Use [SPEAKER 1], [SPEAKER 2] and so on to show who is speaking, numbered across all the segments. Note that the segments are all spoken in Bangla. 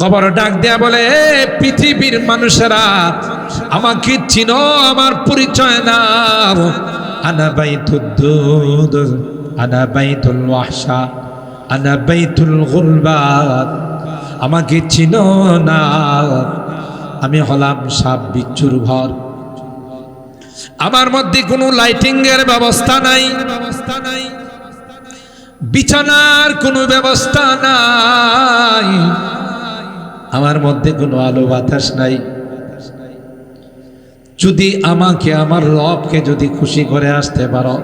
[SPEAKER 1] কবর ডাক দেয়া বলে, পৃথিবীর মানুষেরা আমাকে চিনো, আমার পরিচয় নাও। আনা বাইতুদ দুদ, আনা বাইতুল ওয়াহশা, আনা বাইতুল গুরবাত। আমাকে চিনো না, আমি হলাম সাপ বিচ্ছুর ঘর। আমার মধ্যে কোনো লাইটিং এর ব্যবস্থা নাই, বিছানার কোনো ব্যবস্থা নাই, আমার মধ্যে কোনো আলো বাতাস নাই। যদি আমাকে, আমার রবকে যদি খুশি করে আসতে পারো,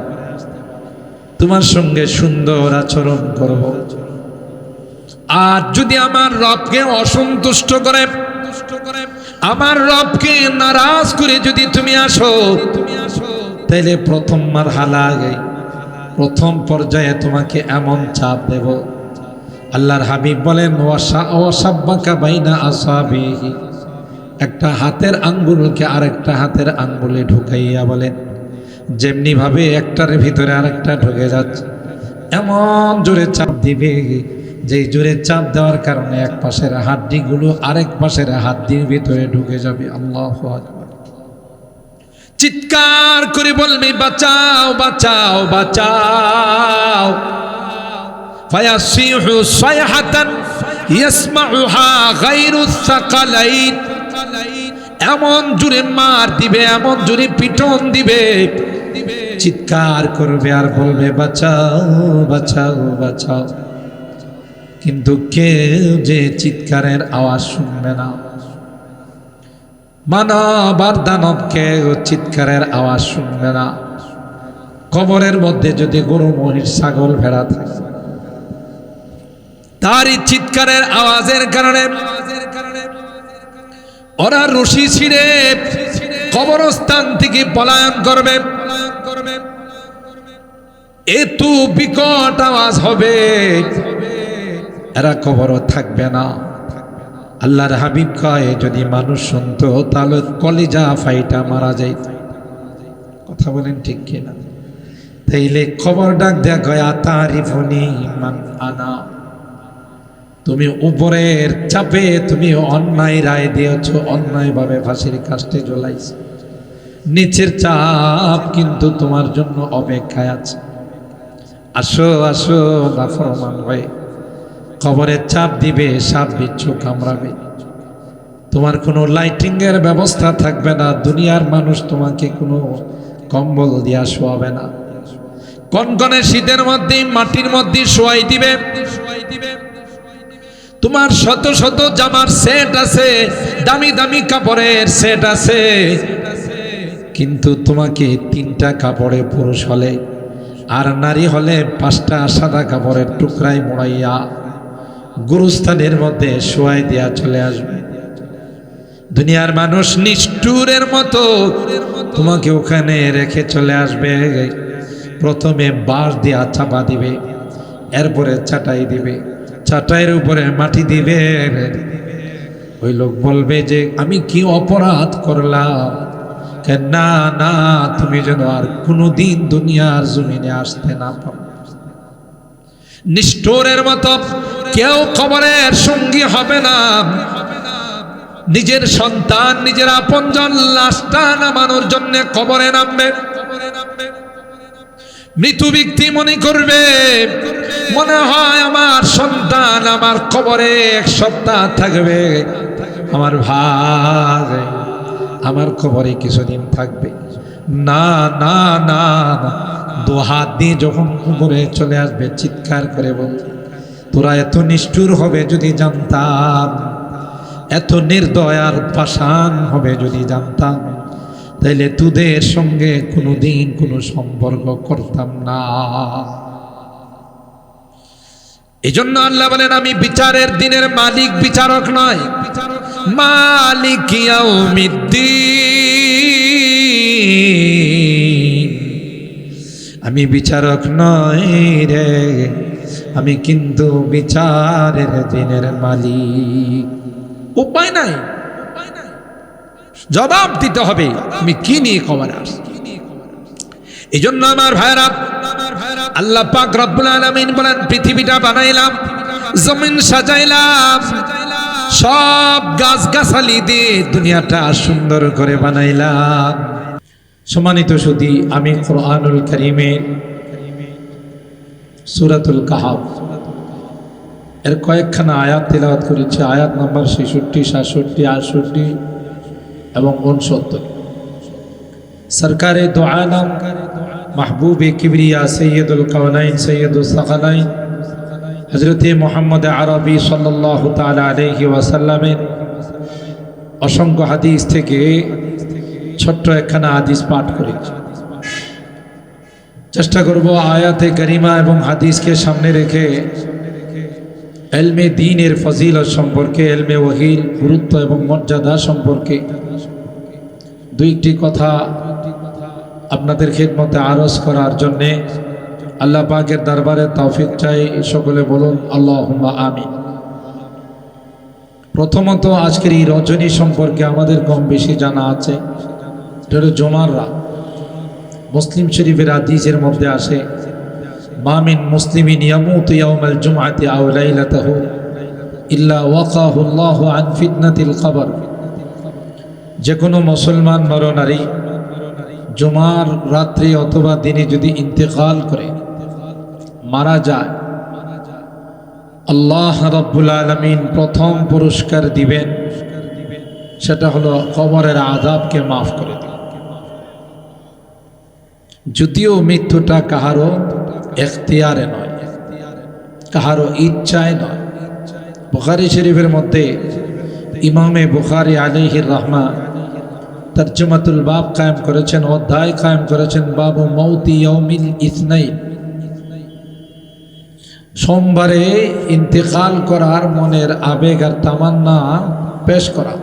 [SPEAKER 1] তোমার সঙ্গে সুন্দর আচরণ করব। আর যদি আমার রবকে অসন্তুষ্ট করে, আমার রবকে নারাজ করে যদি তুমি আসো, তাহলে প্রথম মারহালায়, প্রথম পর্যায়ে তোমাকে এমন চাপ দেব। আল্লাহর হাবিব বলেন, ওয়াসাব্বাকা বাইনা আসাবিহি, একটা হাতের আঙ্গুলকে আরেকটা হাতের আঙ্গুলে ঢুকাইয়া বলেন, যেমনি ভাবে একটার ভিতরে আরেকটা ঢুকে যাচ্ছে, এমন জোরে চাপ দিবে, যেই জোরে চাপ দেওয়ার কারণে এক পাশের হাড্ডিগুলো আরেক পাশের হাড্ডির ভিতরে ঢুকে যাবে। আল্লাহু আকবার। চিৎকার করে বলবি, বাঁচাও বাঁচাও বাঁচাও। ফায়াসিহু সায়হাতান ইয়াসমাউহা গায়রুস সাকালাইন, এমন জোরে মার দিবে, এমন জোরে পিটন দিবে, চিৎকার করবে আর বলবে, বাঁচাও বাঁচাও বাঁচাও। কিন্তু কেউ যে চিৎকারের আওয়াজ শুনবে না। মানব আর দানব কেউ চিৎকারের আওয়াজ শুনবে না। কবরের মধ্যে যদি গরু, মহিষ, ছাগল, ভেড়া থাকে, তারই চিৎকারের আওয়াজের কারণে ওরা রশি ছিঁড়ে কবরস্থান থেকে পলায়ন করবে। এত বিকট আওয়াজ হবে, এরা কবরও থাকবে না। আল্লাহর হাবিব কয়, যদি মানুষ শুনতো তাহলে কলিজা ফাইটা মারা যাইত। কথা বলেন ঠিক কিনা? তাইলে খবর ডাক দেয়া কয়, আতারিফুনি মান আনা, তুমি উপরের চাপে তুমি অন্যায় রায় দিয়েছ, অন্যায় ভাবে ফাঁসির কাস্টে ঝোলাইছ, নিচের চাপ কিন্তু তোমার জন্য অপেক্ষায় আছে। আসো আসো নাফরমান হয়ে, কবরের চাপ দিবে, সাপ বিচ্ছু কামড়াবে, তোমার কোনো লাইটিং এর ব্যবস্থা থাকবে না, দুনিয়ার মানুষ তোমাকে কোনো কম্বল দিয়া শোয়াবে না, কনকনে শীতের মধ্যে মাটির মধ্যে শোয়াই দিবে। তোমার শত শত জামার সেট আছে, দামি দামি কাপড়ের সেট আছে, কিন্তু তোমাকে 3টা কাপড়ে পুরুষ হলে আর নারী হলে 5টা সাদা কাপড়ের টুকরায় মোড়াইয়া গুরুস্থানের মধ্যে শোয়াই দেয়া চলে আসবে। দুনিয়ার মানুষ নিষ্ঠুরের মতো তোমাকে ওখানে রেখে চলে আসবে। প্রথমে বাঁশ দিয়া চাপা দিবে, এরপরে চাটাই দিবে, চাটাইয়ের উপরে মাটি দিবে। ওই লোক বলবে যে, আমি কি অপরাধ করলাম? না না, তুমি যেন আর কোনোদিন দুনিয়ার জমিনে আসতে না পারো। নিষ্ঠুরের মতো কেউ কবরের সঙ্গী হবে না। নিজের সন্তান, নিজের আপনজন লাশটা নামানোর জন্য কবরে নামবে। মৃত ব্যক্তি মনে করবে, মনে হয় আমার সন্তান আমার কবরে 1 সপ্তাহ থাকবে, আমার ভাই আমার কবরে কিছুদিন থাকবে। না না না, 2 হাত দিয়ে যখন কবরে চলে আসবে, চিৎকার করে বলবে, তোরা এত নিষ্ঠুর হবে যদি জানতাম, এত নির্দয় আর পাষাণ হবে যদি জানতাম, তাইলে তোদের সঙ্গে কোনোদিন কোনো সম্পর্ক করতাম না। এজন্য আল্লাহ বলেন, আমি বিচারের দিনের মালিক, বিচারক নয়। মালিক ইয়াউমিদ্দিন, আমি বিচারক নই রে, আমি কিন্তু বিচারের দিনের মালিক। উপায় নাই, জবাব দিতে হবে তুমি কি নিয়ে কবরে আসছো। এই জন্য আমার ভাইরা, আল্লাহ পাক রব্বুল আলামিন বলেন, পৃথিবীটা বানাইলাম, জমিন সাজাইলাম, সব গাছগাছালি দিয়ে দুনিয়াটা সুন্দর করে বানাইলাম। সম্মানিত সুধী, আমি কোরআনুল কারীমের সূরাতুল কাহফ এর কয়েকখানা আয়াত তেলাওয়াত করেছি। আয়াত নাম্বার 66, 67, 68 এবং 69। সরকারে দো আলম মাহবুবে কিবরিয়া সৈয়দুল কাওনাইন সৈয়দুস সাকালাইন হযরতে মুহাম্মদ আরবি সাল্লাল্লাহু তাআলা আলাইহি ওয়াসাল্লামের অসংখ্য হাদিস থেকে ছোট্ট একখানা হাদিস পাঠ করেছি। চেষ্টা করব আয়াতে কারিমা এবং হাদিসকে সামনে রেখে ইলমে দ্বীনের ফজিলত সম্পর্কে, ইলমে ওহীর গুরুত্ব এবং মর্যাদা সম্পর্কে দুইটি কথা আপনাদের খিদমতে আরজ করার জন্যে আল্লাহ পাকের দরবারে তৌফিক চাই। সকলে বলুন আল্লাহুম্মা আমিন। প্রথমত, আজকের এই রজনী সম্পর্কে আমাদের কম বেশি জানা আছে। এটা হলো জুমার রাত। মুসলিম শরীফের হাদিসের মধ্যে আসে, মা মিন মুসলিমিন ইয়ামুতু ইয়াওমাল জুমআতি আও লাইলাতাহু ইল্লা ওয়াকাহু আল্লাহু আন ফিতনাতিল কবর। যে কোনো মুসলমান নরনারী জুমার রাত্রি অথবা দিনে যদি ইন্তেকাল করে মারা যায়, আল্লাহ রাব্বুল আলামিন প্রথম পুরস্কার দিবেন, সেটা হলো কবরের আযাবকে মাফ করে দিবেন। যদিও মৃত্যুটা কাহারও এখতিয়ারে নয়, কাহারও ইচ্ছায় নয়। বুখারী শরীফের মধ্যে ইমামে বুখারী আলাইহির রাহমা তরজমাতুল বাব কায়েম করেছেন, অধ্যায় কায়েম করেছেন, বাবু মৌতি ইয়াউমিল ইসনাইন। সোমবারে ইন্তেকাল করার মনের আবেগ আর তামান্না পেশ করা।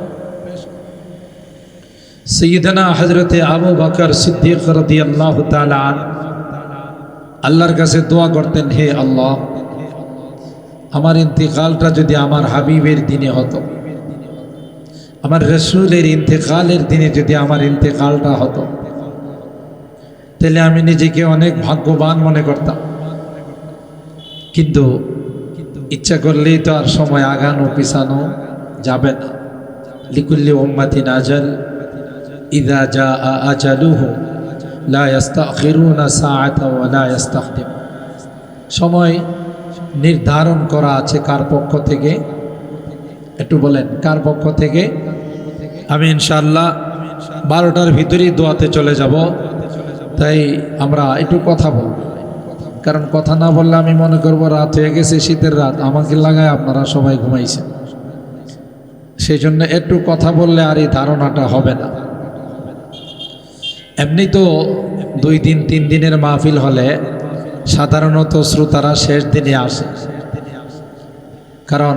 [SPEAKER 1] সাইয়্যিদানা হযরতে আবু বকর সিদ্দিক রাদিয়াল্লাহু তাআলা আল্লাহর কাছে দোয়া করতেন, হে আল্লাহ, আমার ইন্তেকালটা যদি আমার হাবিবের দিনে হতো, আমার রাসূলের ইন্তেকালের দিনে যদি আমার ইন্তেকালটা হতো, তাহলে আমি নিজেকে অনেক ভাগ্যবান মনে করতাম। কিন্তু ইচ্ছা করলেই তো আর সময় আগানো পিছানো যাবে না। লিকুল্লি উম্মাতিন আজাল ইযা জাআ আজালুহু লা ইস্তাখিরুনা সাআতাও ওয়া লা ইস্তাকদিমুন। সময় নির্ধারণ করা আছে কার পক্ষ থেকে? একটু বলেন, কার পক্ষ থেকে? আমি ইনশাআল্লাহ 12টার ভিতরেই দোয়াতে চলে যাব। তাই আমরা একটু কথা বলব, কারণ কথা না বললে আমি মনে করব রাত হয়ে গেছে, শীতের রাত, আমাকে লাগায় আপনারা সবাই ঘুমাইছেন। সেই জন্য একটু কথা বললে আর এই ধারণাটা হবে না। এমনি তো 2 দিন 3 দিনের মাহফিল হলে সাধারণত শ্রোতারা শেষ দিনে আসে, কারণ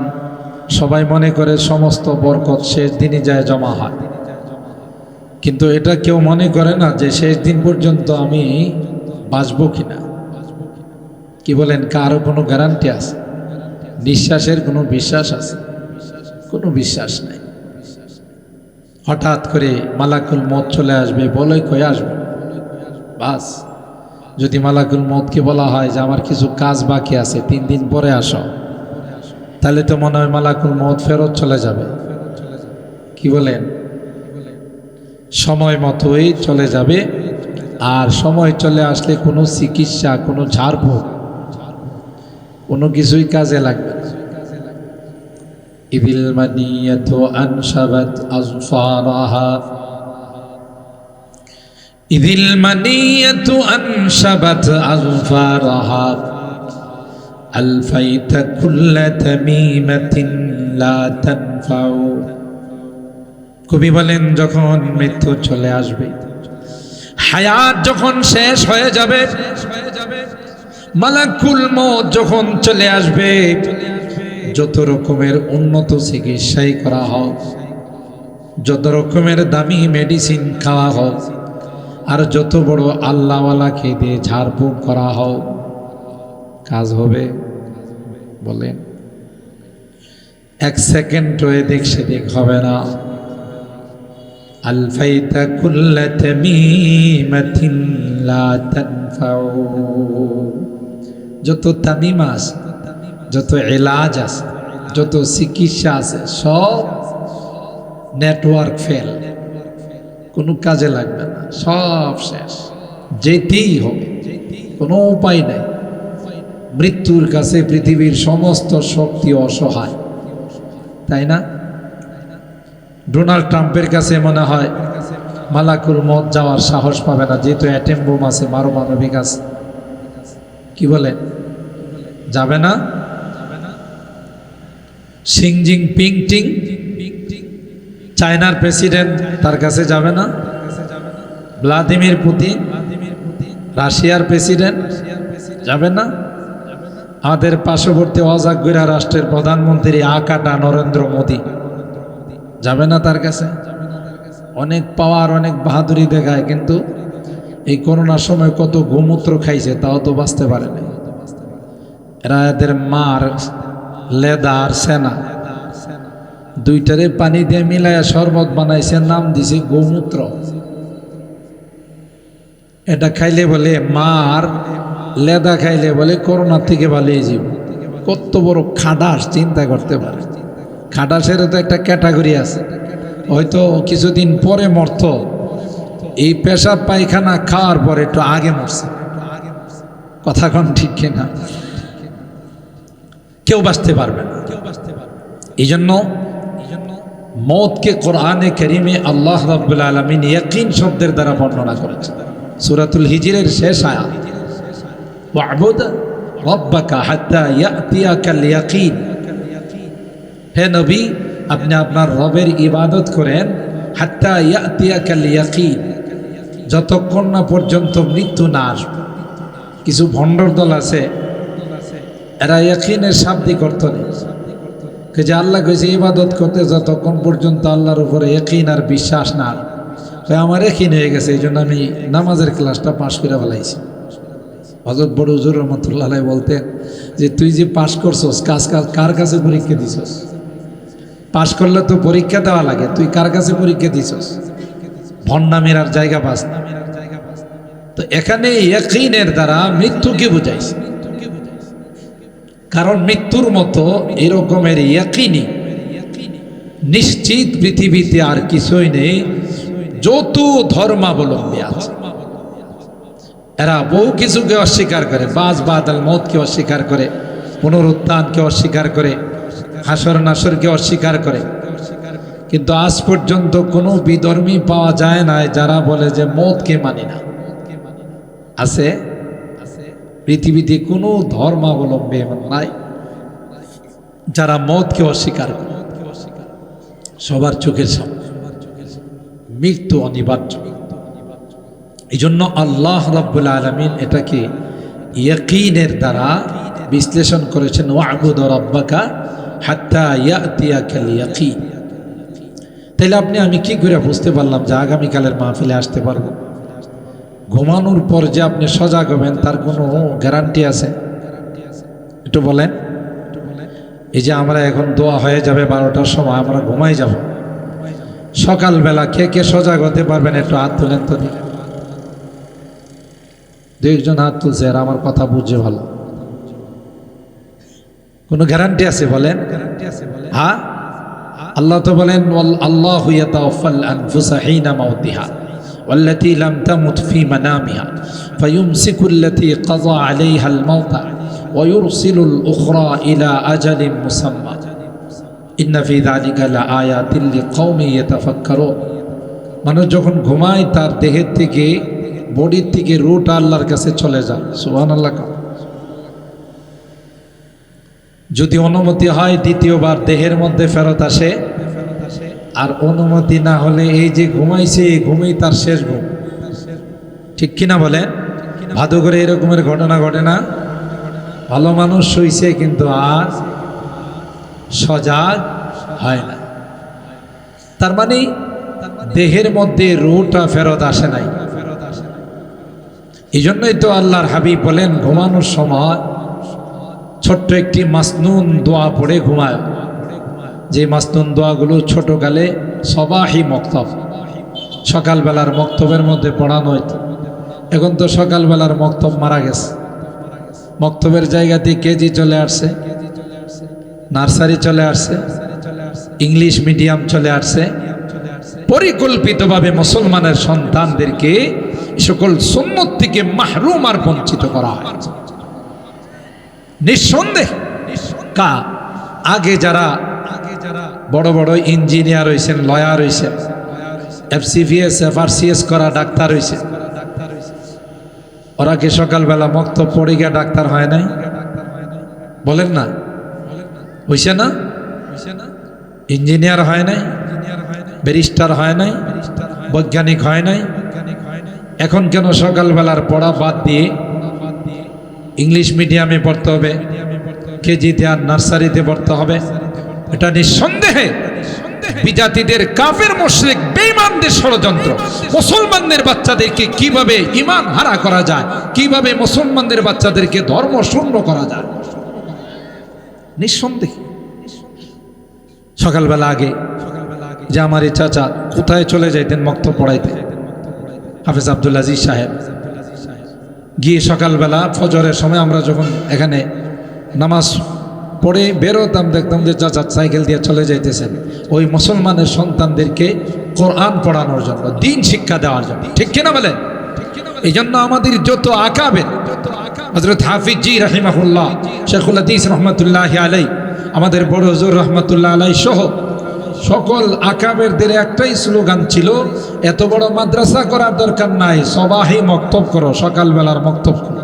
[SPEAKER 1] সবাই মনে করে সমস্ত বরকত শেষ দিনে যায় জমা হয়। কিন্তু এটা কেউ মনে করে না যে শেষ দিন পর্যন্ত আমি বাঁচব কিনা। কি বলেন, কারো কোনো গ্যারান্টি আছে? নিঃশ্বাসের কোনো বিশ্বাস আছে? কোনো বিশ্বাস নাই। হঠাৎ করে মালাকুল মউত চলে আসবে, বলে কয়ে আসবে, বাস। যদি মালাকুল মউতকে বলা হয় যে আমার কিছু কাজ বাকি আছে, 3 দিন পরে আসো, তাহলে তো মনে হয় মালাকুল মউত ফেরত চলে যাবে। কি বলেন? সময় মতোই চলে যাবে। আর সময় চলে আসলে কোনো চিকিৎসা, কোনো ঝাড়ফুঁক, কোনো কিছুই কাজে লাগবে না। ইদিল মানিয়াতু আনশাবাত আযফারাহা, ইদিল মানিয়াতু আনশাবাত আযফারাহা আলফাইতা কুল্লা তামিমাতিন লা তানফাউ। কবি বলেন, যখন মৃত্যু চলে আসবে, হায়াত যখন শেষ হয়ে যাবে, মালাকুল মউত যখন চলে আসবে, যত রকমের উন্নত চিকিৎসাই করা হোক, যত রকমের দামি মেডিসিন খাওয়া হোক, আর যত বড় আল্লাহওয়ালাকে দিয়ে ঝাড়ফুঁক করা হোক, কাজ হবে? বলেন, 1 সেকেন্ড এদিক সেদিক হবে না। আলফাইতা কুল্লা তামিমাতিন লা তানফাউ। যত তামিম আছে, যত ইলাজ আছে, যত চিকিৎসা আছে সব নেটওয়ার্ক ফেল, কোনো কাজে লাগবে না, সব শেষ, যেতেই হবে, কোনো উপায় নাই। মৃত্যুর কাছে পৃথিবীর সমস্ত শক্তি অসহায়, তাই না? ডোনাল্ড ট্রাম্পের কাছে মনে হয় মালাকুল মত যাওয়ার সাহস পাবে না, যেহেতু অ্যাটম বোম আছে, পারমাণবিক আছে। কি বলে, যাবে না? শি জিনপিং চায়নার প্রেসিডেন্ট, তার কাছে যাবে না? ভ্লাদিমির পুতিন রাশিয়ার প্রেসিডেন্ট, যাবে না? আমাদের পার্শ্ববর্তী অজাগরা রাষ্ট্রের প্রধানমন্ত্রী আকাটা নরেন্দ্র মোদী, যাবে না তার কাছে? অনেক পাওয়ার, অনেক বাহাদুরি দেখায়, কিন্তু এই করোনার সময় কত গোমূত্র খাইছে, তাও তো বাঁচতে পারে না। এরা এদের মার লেদার সেনা দুইটারে পানি দিয়ে মিলাইয়া শরবত বানাইছে, নাম দিছে গোমূত্র। এটা খাইলে বলে, মার লেদা খাইলে বলে করোনার থেকে ভালোই যাব। কত বড় খাটাস, চিন্তা করতে পারে। খাটাসের তো একটা ক্যাটাগরি আছে, হয়তো কিছুদিন পরে মরত, এই পেশাব পায়খানা খাওয়ার পরে একটু আগে মরছে। কথা কোন ঠিক কিনা? কেউ বাঁচতে পারবে না। এই জন্য মৌতকে কোরআনে কারীমে আল্লাহ রাব্বুল আলামিন ইয়াকিন শব্দের দ্বারা বর্ণনা করেছেন। সূরাতুল হিজরের শেষ আয়াত, ওয়া'বুদ রাব্বাকা হাত্তা ইয়াতিয়াকাল ইয়াকিন। হে নবী, আপনি আপনার রবের ইবাদত করেন, হাত্তা ইয়াতিয়াকাল ইয়াকিন, যতক্ষণ না পর্যন্ত মৃত্যু না আসবে। কিছু ভণ্ডর দল আছে, এরা ইয়াকিনের শাব্দিক অর্থ নেই, যে আল্লাহ কইছে ইবাদত করতে যতক্ষণ পর্যন্ত আল্লাহর উপরে ইয়াকিন আর বিশ্বাস না আসবে। আমার ইয়াকিন হয়ে গেছে, এই জন্য আমি নামাজের ক্লাসটা পাশ করে ফেলাইছি। হযরত বড় হুজুর রহমাতুল্লাহ আলাইহি বলতেন যে তুই যে পাশ করছস, কার কাছে পরীক্ষা দিছস? পাশ করলে তো পরীক্ষা দেওয়া লাগে, তুই কার কাছে পরীক্ষা দিছস? ভণ্ডামির আর জায়গা পাস না। তো এখানে ইয়াকিনের দ্বারা মৃত্যুকে বুঝাইছে, কারণ মৃত্যুর মতো এরকমের ইয়াকিনি নিশ্চিত পৃথিবীতে আর কিছুই নেই। যত ধর্মাবলম্বী আছে এরা বহু কিছুকে অস্বীকার করে, বাজ বাদাল মৌতকে অস্বীকার করে, পুনরুত্থানকে অস্বীকার করে, হাসর নাসরকে অস্বীকার করে, কিন্তু আজ পর্যন্ত কোনো বিধর্মী পাওয়া যায় না যারা বলে যে মৌতকে মানি না। আছে? পৃথিবীতে কোনো ধর্মাবলম্বী এমন নাই যারা মৌতকে অস্বীকার করে। সবার চোখের সামনে মৃত্যু অনিবার্য। এই জন্য আল্লাহ রাব্বুল আলামিন এটাকে ইয়াকিনের দ্বারা বিশ্লেষণ করেছেন, ওয়া'বুদ রাব্বাকা হাত্তা ইয়াতিয়াকাল ইয়াকিন। তাইলে আমি কি করে বুঝতে পারলাম যে আগামীকালের মাহফিলে আসতে পারবো? ঘুমানোর পর যে আপনি সজাগ হবেন তার কোনো গ্যারান্টি আছে? একটু বলেন। এই যে আমরা এখন দোয়া হয়ে যাবে 12টার সময়, আমরা ঘুমাই যাব, সকালবেলা কে কে সজাগ হতে পারবেন? একটু হাত তুলেন তো দেখি। দুই একজন হাত তুলছে, আর আমার কথা বুঝছে ভালো। কোনো গ্যারান্টি আছে বলেন? হ্যাঁ, আল্লাহ তো বলেন, আল্লাহু ইয়াতাওয়াফাল আনফুসা হিনা মাউতিহা ওয়াল্লাতী লাম তামুত ফি মানামিহা ফায়ুমসিকুল্লাতী কাযা আলাইহাল মাউতা ওয়া ইউরসিলুল উখরা ইলা আজালিন মুসাম্মা ইন্না ফি যালিকা লাআয়াতিন লিকাওমিন ইয়াতাফাক্কারুন। মানুষ যখন ঘুমায় তার দেহের থেকে, বডির থেকে রুহটা আল্লাহর কাছে চলে যায়। সুবহানাল্লাহ। যদি অনুমতি হয় দ্বিতীয়বার দেহের মধ্যে ফেরত আসে, আর অনুমতি না হলে এই যে ঘুমাইছে, ঘুমেই তার শেষ ঘুম। ঠিক কিনা বলেন? ভাদু করে এরকমের ঘটনা ঘটে না? ভালো মানুষ শুইছে কিন্তু আর সজাগ হয় না। তার মানে দেহের মধ্যে রুহটা ফেরত আসে নাই। এই জন্যই তো আল্লাহর হাবিব বলেন, ঘুমানোর সময় ছোট্ট একটি মাসনুন দোয়া পড়ে ঘুমায়। যে মাসনুন দোয়াগুলো ছোটকালে সবাহি মক্তব, সকালবেলার মক্তবের মধ্যে পড়ানো হইত। এখন তো সকালবেলার মক্তব মারা গেছে, মক্তবের জায়গাতে কেজি চলে আসছে। নার্সারি চলে আসছে, ইংলিশ মিডিয়াম চলে আসছে। পরিকল্পিতভাবে মুসলমানের সন্তানদেরকে সকল সুন্নত থেকে মাহরুম আর বঞ্চিত করা হয়। নিঃসন্দেহ আগে যারা বড় বড় ইঞ্জিনিয়ার হয়েছেন, লয়ার হয়েছেন, FCPS FRCS করা ডাক্তার হয়েছে, ওরা কি সকালবেলা মক্তব পড়ে গিয়ে ডাক্তার হয় নাই? বলেন না, হইছে না? ইঞ্জিনিয়ার হয় নাই, ব্যারিস্টার হয় নাই, বৈজ্ঞানিক হয় নাই? এখন কেন সকালবেলার পড়া বাদ দিয়ে ইংলিশ মিডিয়ামে পড়তে হবে, কেজিতে আর নার্সারিতে পড়তে হবে? এটা নিঃসন্দেহে বিজাতিদের কাফের মুশরিক বেঈমানদের ষড়যন্ত্র। মুসলমানদের বাচ্চাদেরকে কিভাবে ঈমান হারা করা যায়, কিভাবে মুসলমানদের বাচ্চাদেরকে ধর্ম শূন্য করা যায়, নিঃসন্দেহে। সকালবেলা আগে যে আমার এই চাচা কোথায় চলে যাইতেন মক্তব পড়াইতে, হাফেজ আব্দুল আজিজ সাহেব, গিয়ে সকালবেলা ফজরের সময় আমরা যখন এখানে নামাজ পড়ে বেরোতাম, দেখতাম যে চাচা সাইকেল দিয়ে চলে যাইতেছেন ওই মুসলমানের সন্তানদেরকে কোরআন পড়ানোর জন্য, দিন শিক্ষা দেওয়ার জন্য। ঠিক কিনা বলেন? এই জন্য আমাদের যত আকাবের, হযরত হাফিজ জি রাহিমাহুল্লাহ, শেখুল হাদিস রহমতুল্লাহ আলাই, আমাদের বড় হুজুর রহমতুল্লাহ আলাই সহ সকল আকাবেরদের একটাই স্লোগান ছিল, এত বড় মাদ্রাসা করার দরকার নাই, সবাই মক্তব করো, সকালবেলার মক্তব করো।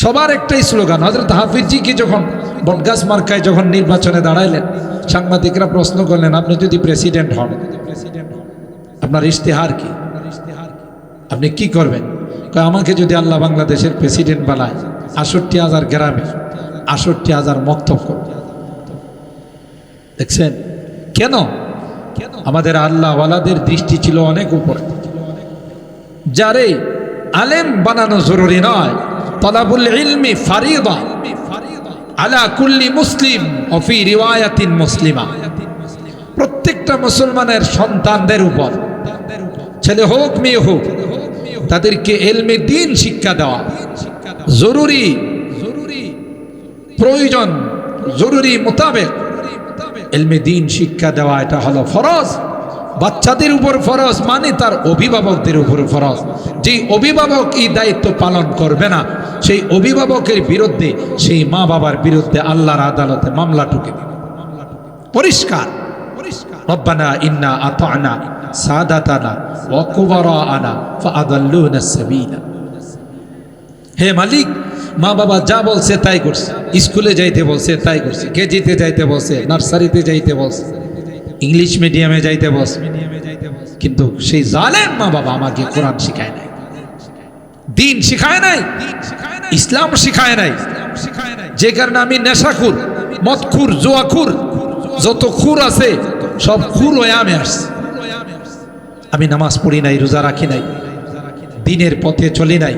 [SPEAKER 1] সবার একটাই স্লোগান। হযরত হাফিজজিকে যখন বটগাছ মার্কায় যখন নির্বাচনে দাঁড়াইলেন, সাংবাদিকরা প্রশ্ন করলেন, আপনি যদি প্রেসিডেন্ট হন, আপনার ইশতেহার কি, আপনি কি করবেন? আমাকে যদি আল্লাহ বাংলাদেশের প্রেসিডেন্ট বানায়, ৬৮,০০০ গ্রামে ৬৮,০০০ মক্তব করব। দেখছেন কেন? আমাদের আল্লাহওয়ালাদের দৃষ্টি ছিল অনেক উপরে। যারে আলেম বানানো জরুরি নয়, তালাবুল ইলমি ফারিদা আলা কুল্লি মুসলিম ওয়া ফি রিওয়ায়াতিন মুসলিমা। প্রত্যেকটা মুসলমানের সন্তানদের উপর, ছেলে হোক মেয়ে হোক, তাদেরকে ইলমে দ্বীন শিক্ষা দেওয়া জরুরি, প্রয়োজন, জরুরি মোতাবেক ইলমে দ্বীন শিক্ষা দেওয়া, এটা হলো ফরজ। বাচ্চাদের উপর ফরজ মানে তার অভিভাবকদের উপর ফরজ। যেই অভিভাবক এই দায়িত্ব পালন করবে না, সেই অভিভাবকের বিরুদ্ধে, সেই মা বাবার বিরুদ্ধে আল্লাহর আদালতে মামলা ঠুকে দিবে। পরিষ্কার। রব্বানা ইন্না আতা'না সাদাতানা ওয়া কুবারা'ানা ফাআদাল্লুনা সাবিলা। হে মালিক, মা বাবা যা বলছে তাই করছে, স্কুলে যাইতে বলছে তাই করছে, কেজিতে যাইতে বলছে, নার্সারিতে যাইতে বলছে, ইংলিশ মিডিয়ামে যাইতে বলছে, কিন্তু সেই জালেম মা বাবা আমাকে কোরআন শিখায় নাই, দিন শিখায় নাই, ইসলাম শিখায় নাই। যে কারণে আমি নেশাখুর, মদখুর, জুয়াখুর, যত খুর আছে সব খুর হয়ে আমি আসছি। আমি নামাজ পড়ি নাই, রোজা রাখি নাই, দিনের পথে চলি নাই,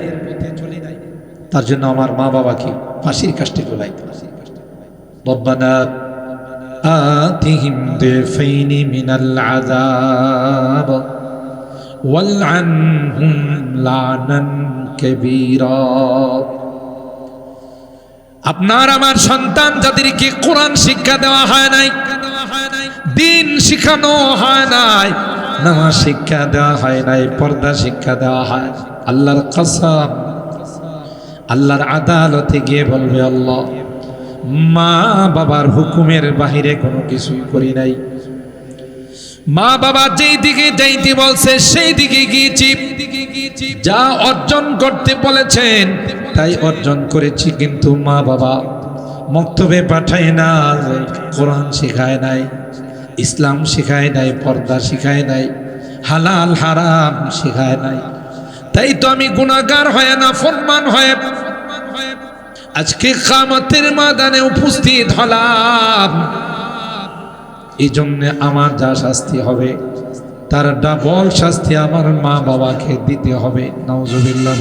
[SPEAKER 1] তার জন্য আমার মা বাবাকে ফাঁসির কাষ্টে ঝুলাইতে। রব্বানা আতিহিম দিফাইনি মিনাল আযাব ওয়ালআনহুম লানান কাবীরা। আপনার আমার সন্তান যাদেরকে কোরআন শিক্ষা দেওয়া হয় নাই, দিন শিখানো হয় নাই, নামাজ শিক্ষা দেওয়া হয় নাই, পর্দা শিক্ষা দেওয়া হয়, আল্লাহর কসম, আল্লাহর আদালতে গিয়ে বলবে, আল্লাহ, মা বাবার হুকুমের বাহিরে কোনো কিছুই করি নাই, মা বাবা যেই দিকে যাইতে বলছে সেই দিকে গিয়েছি, যা অর্জন করতে বলেছেন তাই অর্জন করেছি, কিন্তু মা বাবা মক্তবে পাঠায় না, কোরআন শিখায় নাই, ইসলাম শিখায় নাই, পর্দা শিখায় নাই, হালাল হারাম শিখায় নাই। তাই তো আমি গুনাহগার হয়ে না ফরমান হয়ে আজকে কিয়ামতের ময়দানে উপস্থিত হলাম। এই জন্য আমার যা শাস্তি হবে তার ডাবল শাস্তি আমার মা বাবাকে দিতে হবে। নাউজুবিল্লাহ।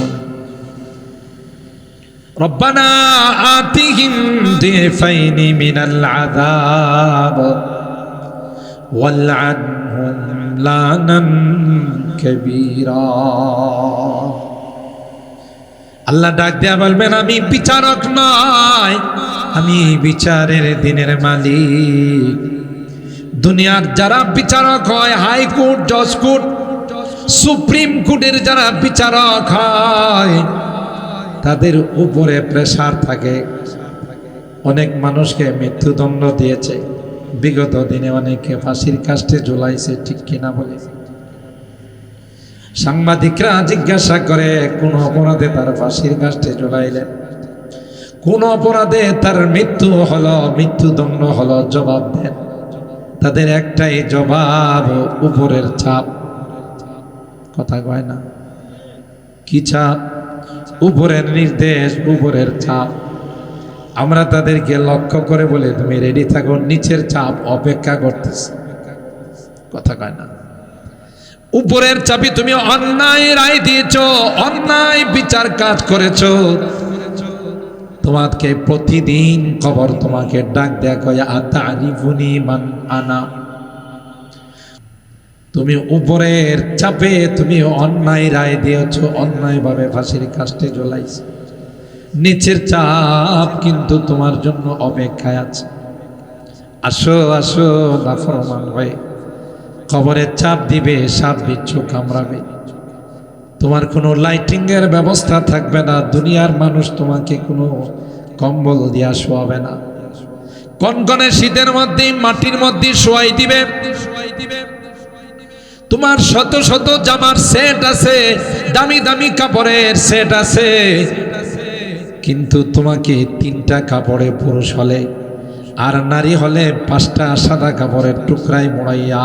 [SPEAKER 1] রব্বানা আতিহিম দিফাইনি মিনাল আযাব ওয়ালআনহুম লানান কাবীরা। আল্লাহ ডাক দেয়া বলবেন, আমি বিচারক নয়, আমি বিচারের দিনের মালিক। দুনিয়ার যারা বিচারক হয়, হাইকোর্ট, জজ কোর্ট, সুপ্রিম কোর্টের যারা বিচারক হয়, তাদের উপরে প্রেসার থাকে। অনেক মানুষকে মৃত্যুদণ্ড দিয়েছে, বিগত দিনে অনেকে ফাঁসির কাস্টে ঝুলাইছে, ঠিক কিনা বলে? সাংবাদিকরা জিজ্ঞাসা করে কোন অপরাধে তার ফাঁসির কাস্টে ঝুলাইলেন, কোন অপরাধে তার মৃত্যু হলো, মৃত্যুদণ্ড হলো, জবাব দেন। তাদের একটাই জবাব, উপরের চাপ। কথা কয় না? কি চাপ? উপরের নির্দেশ, উপরের চাপ। আমরা তাদেরকে লক্ষ্য করে বলে তুমি রেডি থাকো, নিচের চাপ অপেক্ষা করতেছে। কথা কয় না? উপরের চাপে তুমি অন্যায় রায় দিয়েছ, অন্যায় বিচার কাজ করেছো, তোমাকে প্রতিদিন কবর তোমাকে ডাক দেয়া কয় আতারিফুনি মান আনা। তুমি উপরের চাপে তুমি অন্যায় রায় দিয়েছ, অন্যায় ভাবে ফাঁসির কাস্টে ঝোলাইছ। নিচের চাপ কিন্তু তোমার জন্য অপেক্ষায় আছে। আসো আসো নাফরমান হয়ে, কবরের চাপ দিবে, সাপ বিচ্ছু কামড়াবে। তোমার কোনো লাইটিং এর ব্যবস্থা থাকবে না, দুনিয়ার মানুষ তোমাকে কোনো কম্বল দিয়া শোয়াবে না। কনকনে শীতের মধ্যে মাটির মধ্যে শোয়াই দিবে। তোমার শত শত জামার সেট আছে, দামি দামি কাপড়ের সেট আছে, কিন্তু তোমাকে 3টা কাপড়ে পুরুষ হলে আর নারী হলে 5টা সাদা কাপড়ের টুকরাই মোড়াইয়া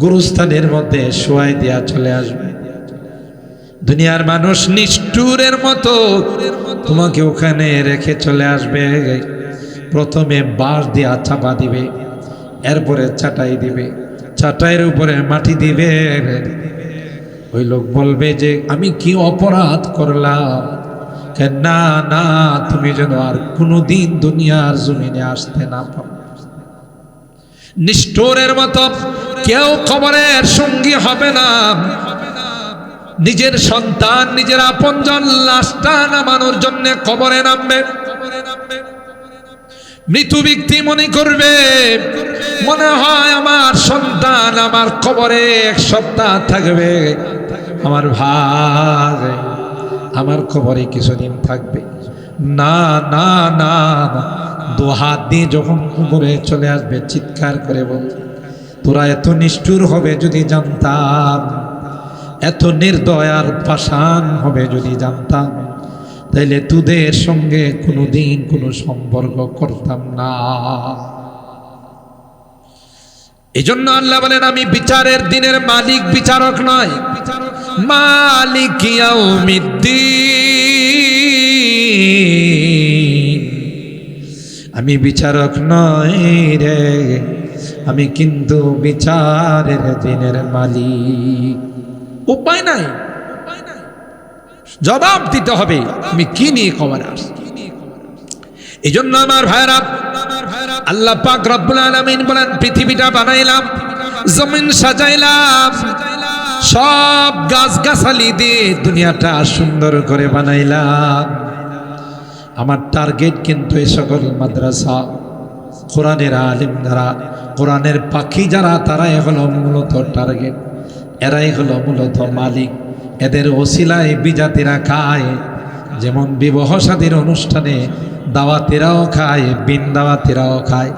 [SPEAKER 1] গুরুস্থানের মধ্যে শোয়াই দিয়া চলে আসবে। দুনিয়ার মানুষ নিষ্ঠুরের মতো তোমাকে ওখানে রেখে চলে আসবে। প্রথমে বাঁশ দিয়া চাপা দিবে, এরপরে চাটাই দিবে, চাটাইয়ের উপরে মাটি দিবে। ওই লোক বলবে যে আমি কি অপরাধ করলাম? না না, তুমি যেন আর কোনোদিন দুনিয়ার জমিনে আসতে না পারো। নিষ্ঠুরের মতো কেউ কবরের সঙ্গী হবে না। নিজের সন্তান, নিজের আপনজন লাশটা নামানোর জন্য কবরে নামবে। মৃত ব্যক্তি মনে করবে, মনে হয় আমার সন্তান আমার কবরে 1 সপ্তাহ থাকবে, আমার ভাই আমার কবরে কিছুদিন থাকবে। না না না, 2 হাত দিয়ে যখন উপরে চলে আসবে চিৎকার করে বলবে, তোরা এত নিষ্ঠুর হবে যদি জানতাম, এত নির্দয় আর পাষাণ হবে যদি জানতাম, তাইলে তোদের সঙ্গে কোনোদিন কোনো সম্পর্ক করতাম না। এজন্য আল্লাহ বলেন আমি বিচারের দিনের মালিক, বিচারক নয়। মালিক ইয়াউমিদ্দিন, আমি বিচারক নয় রে, আমি কিন্তু বিচারের দিনের মালিক। উপায় নাই, জবাব দিতে হবে তুমি কি নিয়ে কবরে আসছো। এই জন্য আমার ভাইরা, আল্লাহ পাক রব্বুল আলামিন বলেন পৃথিবীটা বানাইলাম, জমিন সাজাইলাম, সব গাছগাছালি দিয়ে দুনিয়াটা সুন্দর করে বানাইলাম। আমার টার্গেট কিন্তু এই সকল মাদ্রাসা, কোরআনের আলিম যারা, কোরআনের পাখি যারা, তারাই হলো মূলত টার্গেট, এরাই হলো মূলত মালিক। এদের ওসিলায় বিজাতিরা খায়, যেমন বিবাহ শাদীর অনুষ্ঠানে দাওয়াতিরাও খায়, বিন দাওয়াতিরাও খায়,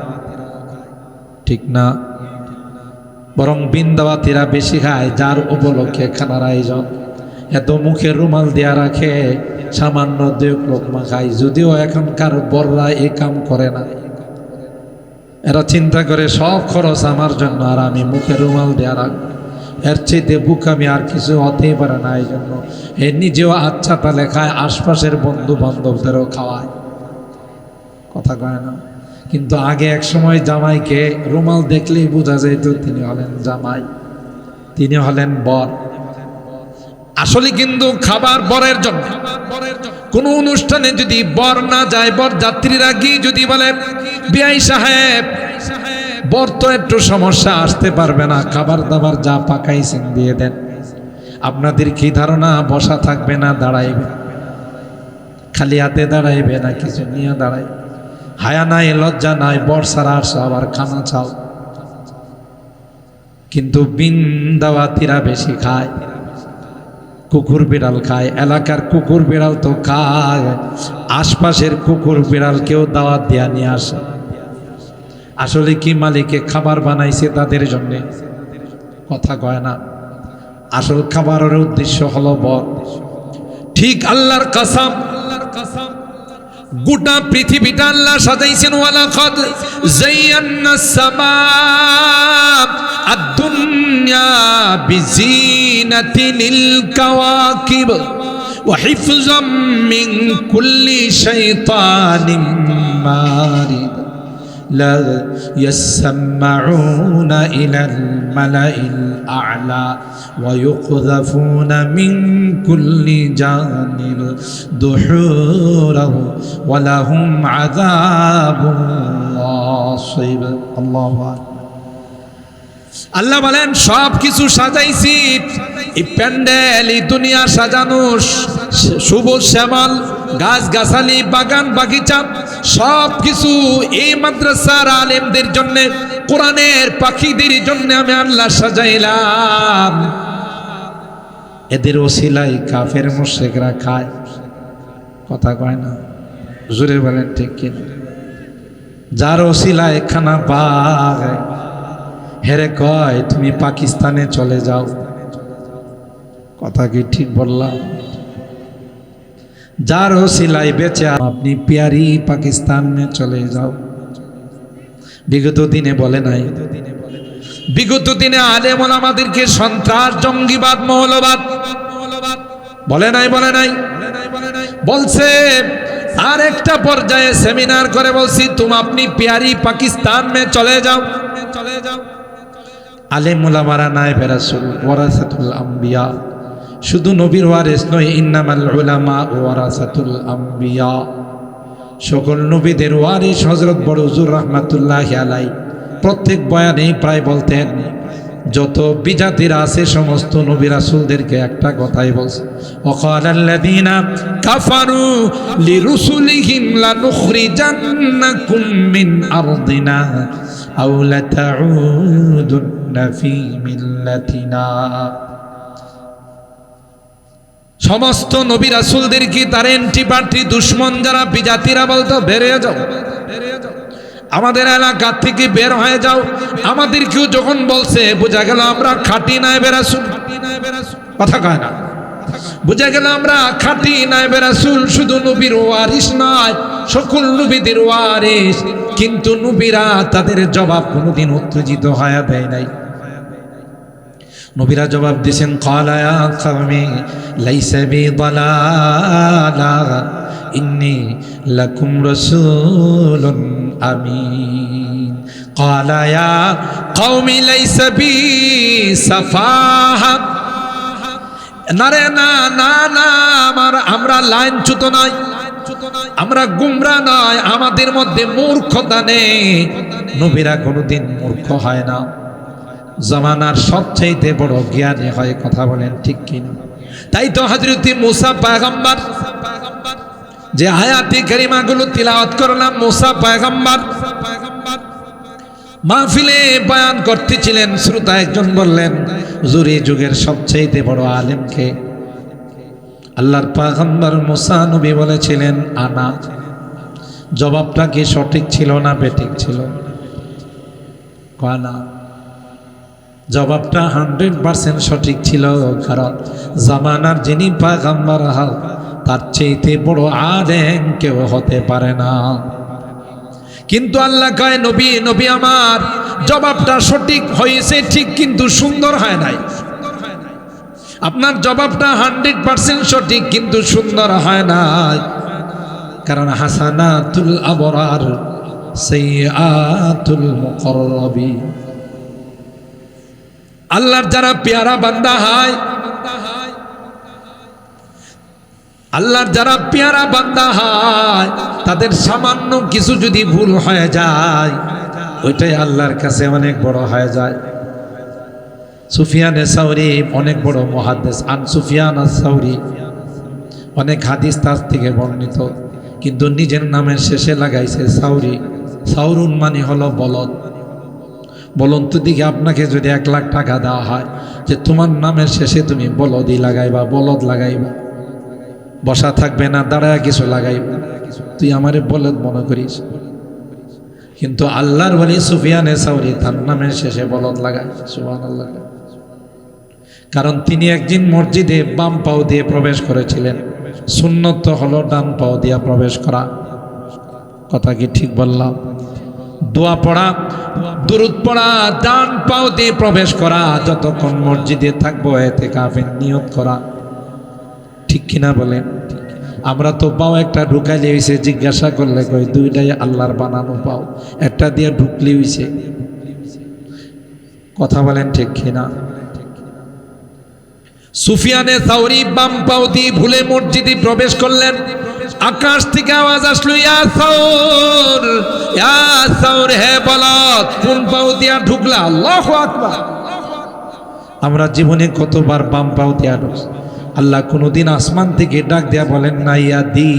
[SPEAKER 1] ঠিক না? বরং বিন দাওয়াতিরা বেশি খায়, যার উপলক্ষে খানার আয়োজন। এত মুখে রুমাল দেয়া রাখে, সামান্য 2 লোকমা খায়। যদিও এখনকার বড়রা এ কাম করে না, এরা চিন্তা করে সব খরচ আমার জন্য আর আমি মুখে রুমাল দেয়া রাখবো, এর চাইতে বুকামি আর কিছু হতেই পারে না। এই জন্য এ নিজেও আচ্ছা তালে খায়, আশপাশের বন্ধু বান্ধবদেরও খাওয়ায়। কথা কয় না? কিন্তু আগে এক সময় জামাইকে রুমাল দেখলেই বোঝা যেত তিনি হলেন জামাই, তিনি হলেন বর। আসলে কিন্তু খাবার বরের জন্য। কোন অনুষ্ঠানে যদি বর না যায়, বর যাত্রীরা গিয়ে যদি বলে বিআই সাহেব বর তো একটু সমস্যা, আসতে পারবে না, খাবার দাবার যা পাকাইছেন দিয়ে দেন। আপনাদের কি ধারণা বসা থাকবে না দাঁড়াইবে? খালি হাতে দাঁড়াইবে না কিছু নিয়ে দাঁড়াইবে? হায়া নাই, লজ্জা নাই, বর্ষার আসো আবার খানা চাও। কিন্তু বিন দাওয়াতিরা বেশি খায়, কুকুর বিড়াল খায়। এলাকার কুকুর বিড়াল তো খায়, আশপাশের কুকুর বিড়াল কেউ দাওয়াত দেয়া নিয়ে আসে। আসলে কি মালিকে খাবার বানাইছে তাদের জন্য? কথা কয় না। আসল খাবারের উদ্দেশ্য হলো বর। ঠিক আল্লাহর কসম, গোটা পৃথিবীটা আল্লাহ সাজাইছেন। ওয়ালাকাদ যায়্যানাস সামা আদ-দুনিয়া বিজিনাতিল কাওয়াকিব ওয়া হিফযাম মিন কুল্লি শাইতানিম মারিদ لا يسمعون إلى الملأ الأعلى ويقذفون من كل جانب دحورا ولهم عذاب واصب الله أكبر আল্লাহ বলেন সব কিছু সাজাইছি। এই প্যান্ডেল, এই দুনিয়া সাজানো, সবুজ শ্যামল গাছ গাছালি, বাগান বাগিচা, সব কিছু এই মাদ্রাসার আলেমদের জন্য, কোরআনের পাখিদের জন্য আমি আল্লাহ সাজাইলাম। এদের ওসিলাই কাফের মুশরিকরা খায়। কথা কয় না, জোরে বলেন ঠিক কিনা? যার ওসিলায় খানা পায়, হেরে কয় তুমি পাকিস্তানে চলে যাও। কথা কি ঠিক বললাম? যার ওসিলায় বেঁচে আপনি প্যারি পাকিস্তানে চলে যাও। বিগত দিনে বলে নাই? বিগত দিনে আলেম ওলামাদেরকে সন্ত্রাস, জঙ্গিবাদ, মৌলবাদ বলে নাই? বলে নাই? বলছে। আর একটা পর্যায়ে সেমিনার করে বলছি তুমি আপনি প্যারি পাকিস্তান মে চলে যাও। আলেম ওলামারা নায়েবে রাসূল, ওয়ারাসাতুল আম্বিয়া। শুধু নবীর ওয়ারিস নয়, ইন্নামাল উলামা ওয়ারাসাতুল আম্বিয়া। সকল নবীদের ওয়ারিস হযরত বড় হুজুর রাহমাতুল্লাহি আলাইহি প্রত্যেক বয়ানেই প্রায় বলতেন, যত বিজাতিরা আছে সমস্ত নবী রাসূলদেরকে একটা কথাই বলছে, ওয়াকালাল্লাযীনা কাফারু লিরুসুলিহিম লানুখরিজান্নাকুম মিন আরদিনা আও লাতাউদুন্না ফী মিল্লাতিনা। সমস্ত নবী রাসূলদেরকে তার এন্টিপার্টি দুশমন যারা বিজাতিরা বলতো, বেরিয়ে যাও, আমাদের এলাকা থেকে বের হয়ে যাও। আমাদেরকেও যখন বলছে বোঝা গেল আমরা খাঁটি নায়েবে রাসূল। কথা কয় না? বোঝা গেল আমরা খাঁটি নায়েবে রাসূল। শুধু নবীর ওয়ারিস নয়, সকল নবীদের ওয়ারিস। কিন্তু নবীরা তাদের জবাব কোনোদিন উত্তেজিত হয়ে দেয় নাই। নবীরা জবাব দিয়েছেন, ক্বালা ইয়া কওমি লাইসা বি দালালা ইন্নী লাকুম রাসূলুন আমিন। ক্বালা ইয়া কওমি লাইসা বি সাফাহা। না রে না না না, আমরা লাইনচ্যুত নয়, আমরা গুমরা নয়, আমাদের মধ্যে মূর্খতা নেই। নবীরা কোনোদিন মূর্খ হয় না, জামানার সবচেয়ে বড় জ্ঞানী হয়। কথা বলেন ঠিক কিনা? তাই তো হযরত মুসা পয়গম্বর, যে আয়াতে কারিমাগুলো তিলাওয়াত করলাম, মুসা পয়গম্বর মাহফিলে বয়ান করতেছিলেন। শ্রোতা একজন বললেন, হুজুর এই যুগের সবচেয়ে বড় আলেমকে? আল্লাহর পয়গম্বর মুসা নবী বলেছিলেন আনা। জবাবটা কি সঠিক ছিল না বেঠিক ছিল? কানা জবাবটা 100% সঠিক ছিল। কারণ জামানার যিনি পয়গম্বর হন তার চেয়ে বড় আলেম কেউ হতে পারে না। কিন্তু আল্লাহ কয়, নবী নবী আমার জবাবটা সঠিক হয়েছে ঠিক, কিন্তু সুন্দর হয় নাই। আপনার জবাবটা 100% সঠিক, কিন্তু সুন্দর হয় নাই। কারণ হাসানাতুল আবরার সাইয়্যাতুল মুকাররাবিন। আল্লাহর যারা পেয়ারা বান্দা হয়, আল্লাহর যারা পেয়ারা বান্দা হয়, তাদের সামান্য কিছু যদি ভুল হয়ে যায়, ওইটাই আল্লাহর কাছে অনেক বড় হয়ে যায়। সুফিয়ান সাউরি অনেক বড় মুহাদ্দিস। আন সুফিয়ান আস-সাউরি, অনেক হাদিস তার থেকে বর্ণিত। কিন্তু নিজের নামের শেষে লাগাইছে সাউরি। সাউরুন মানে হলো বলদ। বলুন তো দিকে আপনাকে যদি 1 লাখ টাকা দেওয়া হয় যে তোমার নামের শেষে তুমি বলদই লাগাইবা, বলদ লাগাইবা, বসা থাকবে না, দাঁড়ায় কিছু লাগাইবা, তুই আমারে বলদ মনে করিস। কিন্তু আল্লাহর ওলি সুফিয়ানে সাউরি তার নামের শেষে বলদ লাগায়। সুবহানাল্লাহ। কারণ তিনি একদিন মসজিদে বাম পাও দিয়ে প্রবেশ করেছিলেন। সুন্নত হলো ডান পাও দিয়া প্রবেশ করা। কথা কি ঠিক বললাম? দোয়া পড়া, দুরূদ পড়া, ডান পাও দিয়ে প্রবেশ করা, যতক্ষণ মসজিদে থাকবো ইতিকাফের নিয়ত করা। ঠিক কিনা বলেন? আমরা তো পাও একটা ঢুকাইলে হয়েছে, জিজ্ঞাসা করলে কই 2টাই আল্লাহর বানানো পাও, একটা দিয়ে ঢুকলে হয়েছে। কথা বলেন ঠিক কিনা? সুফিয়ানে সাউরি বাম পাও দিয়ে ভুলে মসজিদে প্রবেশ করলেন। আকাশ থেকে আওয়াজ আসলো, ইয়া সাউর, ইয়া সাউর, হে বলদ, কোন পাও দিয়া ঢুকলা? আল্লাহু আকবার। আমরা জীবনে কতবার বাম পাও দিয়া ঢুকছি। আল্লাহ কোনদিন আসমান থেকে ডাক দিয়া বলেন না, ইয়া দি,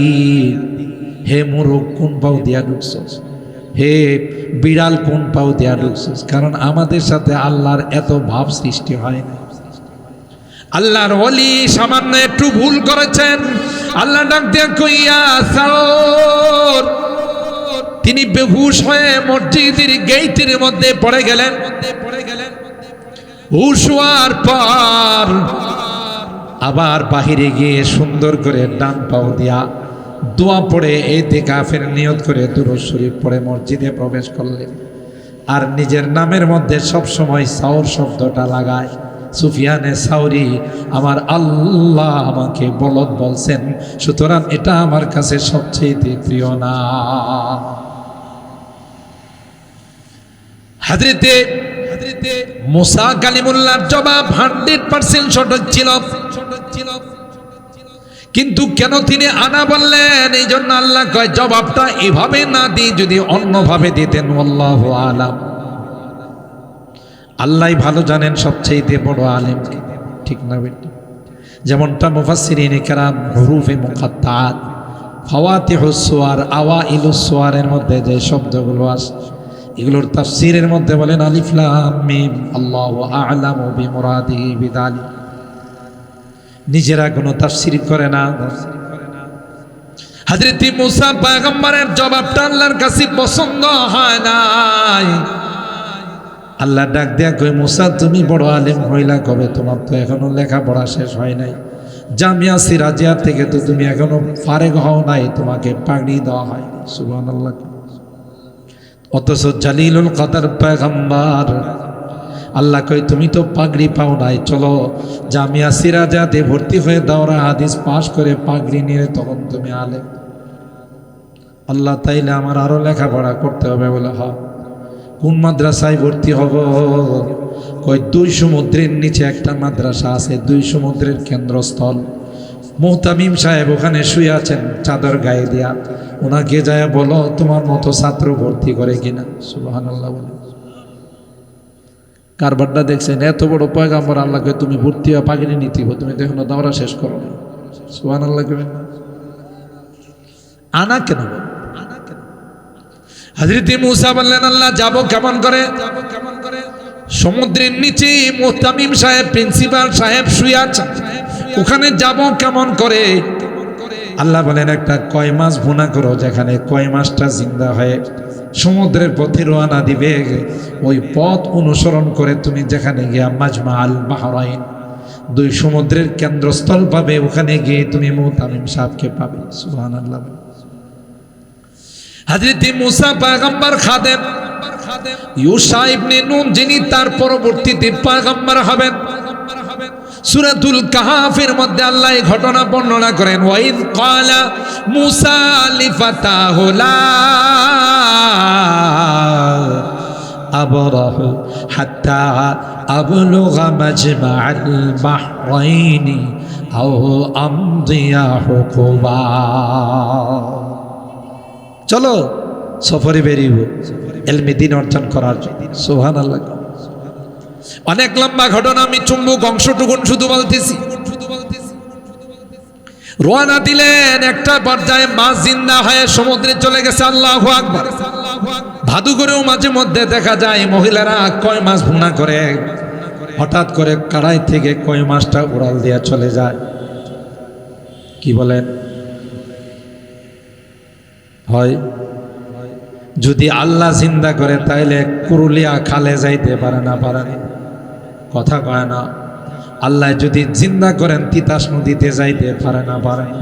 [SPEAKER 1] হে মোরগ কোন পাও দিয়া ঢুকছস, হে বিড়াল কোন পাও দিয়া ঢুকছস। কারণ আমাদের সাথে আল্লাহর এত ভাব সৃষ্টি হয় না। আল্লাহর ওলি সামান্য একটু ভুল করেছেন, আল্লাহ ডাক দিয়া কইয়া সাউর, তিনি বেহুশ হয়ে মসজিদের গেটের মধ্যে পড়ে গেলেন। হুশ হওয়ার পর আবার বাহিরে গিয়ে সুন্দর করে ডান পাও দিয়া দোয়া পড়ে ইতিকাফের নিয়ত করে দুরূদ শরীফ পড়ে মসজিদে প্রবেশ করলেন। আর নিজের নামের মধ্যে সব সময় সাউর শব্দটা লাগায়। সুফিয়ানে সাউরি, আমার আল্লাহ আমাকে বলদ বলছেন, সুতরাং এটা আমার কাছে সবচেয়ে প্রিয় না। হযরতে মুসা কালিমুল্লাহর জবাব 100% সঠিক ছিল, কিন্তু কেন তিনি আনা বললেন? এই জন্য আল্লাহ কয় জবাবটা এভাবে না দিয়ে যদি অন্যভাবে দিতেন, আল্লাহু আলাম, আল্লাহ ভালো জানেন সবচেয়ে বড় আলেম, ঠিক না বেটি? যেমনটা মুফাসসিরিনে কেরাম হুরুফে মুকাত্তাআত, ফাওয়াতিহুস সুওয়ার, আওয়াইলুস সুওয়ারের মধ্যে যে শব্দগুলো আছে এগুলোর তাফসীরের মধ্যে বলেন আলিফ লাম মিম, আল্লাহু আ'লামু বিমুরাদিহি বিযালিক। নিজেরা কোনো তাফসীর করে না। হযরত মুসা পয়গম্বরের জবাবটা আল্লাহর কাছে পছন্দ হয় নাই। আল্লাহ ডাক দেয়া কই, মুসা তুমি বড় আলেম হইলা কবে? তোমার তো এখনো লেখাপড়া শেষ হয় নাই। জামিয়া সিরাজিয়া থেকে তো তুমি এখনো ফারেগ হও নাই, তোমাকে পাগড়ি দেওয়া হয়। সুবহানাল্লাহ। অথচ জালিলুল কদর পয়গম্বর, আল্লাহ কই তুমি তো পাগড়ি পাও নাই, চলো জামিয়া সিরাজাতে ভর্তি হয়ে দাওরা হাদিস পাশ করে পাগড়ি নিয়ে তখন তুমি আলেম। আল্লাহ তাইলে আমার আরো লেখাপড়া করতে হবে বলে। হয় কোন মাদ্রাসায় ভর্তি হব? কই 2 সমুদ্রের নিচে একটা মাদ্রাসা আছে, 2 সমুদ্রের কেন্দ্রস্থল। মুহতামিম সাহেব ওখানে শুয়ে আছেন চাদর গায়ে দিয়া, ওনাকে যায় বলো তোমার মতো ছাত্র ভর্তি করে কিনা। সুবহানাল্লাহ বলে। কারবারটা দেখছেন? এত বড় পয়গম্বর আল্লাহকে তুমি ভর্তি হয়ে পাগড়ি নিতে, তুমি তো এখনো দাওরা শেষ করো না। সুবহানাল্লাহ করেন না? আনা কেন? হযরত মুসা বললেন আল্লাহ যাব কেমন করে? সমুদ্রের নিচে মুহতামিম সাহেব, প্রিন্সিপাল সাহেব শুয়ে আছেন, ওখানে যাব কেমন করে? আল্লাহ বলেন একটা কয় মাছ ভুনা করো, যেখানে কয় মাছটা জিন্দা হয়ে সমুদ্রের পথে রওনা দিবে, ওই পথ অনুসরণ করে তুমি যেখানে গিয়া মাজমা আল বাহরাইন, 2 সমুদ্রের কেন্দ্রস্থল পাবে, ওখানে গিয়ে তুমি মুহতামিম সাহেবকে পাবে। সুবহানাল্লাহ। হযরত মুসা পয়গম্বর খাদেম ইউশা ইবনে নুন, যিনি তার পরবর্তীতে পয়গম্বর হবেন, সূরাতুল কাহাফের মধ্যে আল্লাহ এই ঘটনা বর্ণনা করেন। ওয়াইদ ক্বালা মুসা লিফাতাহু লা আবরাহু হাত্তা আবলুগা মাজমাআল বাহরাইনি আও আমদিয়া হুকুবা। চলো সফরে বেরিয়ে এলমে দ্বীন অর্জন করার জন্য। সুবহানাল্লাহ। অনেক লম্বা ঘটনা, আমি চুম্বক অংশটুকুন শুধু বলতেছি। রওনা দিলেন, একটা পর্যায়ে মাছ জিন্দা হয়ে সমুদ্রে চলে গেছে। আল্লাহু আকবার। ভাদুঘরেও মাঝে মধ্যে দেখা যায় মহিলারা কয় মাছ ভুনা করে, হঠাৎ করে কড়াই থেকে কয় মাছটা উড়াল দিয়া চলে যায়। কি বলেন? হয় যদি আল্লাহ জিন্দা করে তাইলে কুরুলিয়া খালে যাইতে পারে না, পারে না, কথা কয় না। আল্লাহ যদি জিন্দা করেন তিতাস নদীতে যাইতে পারে না, পারে না।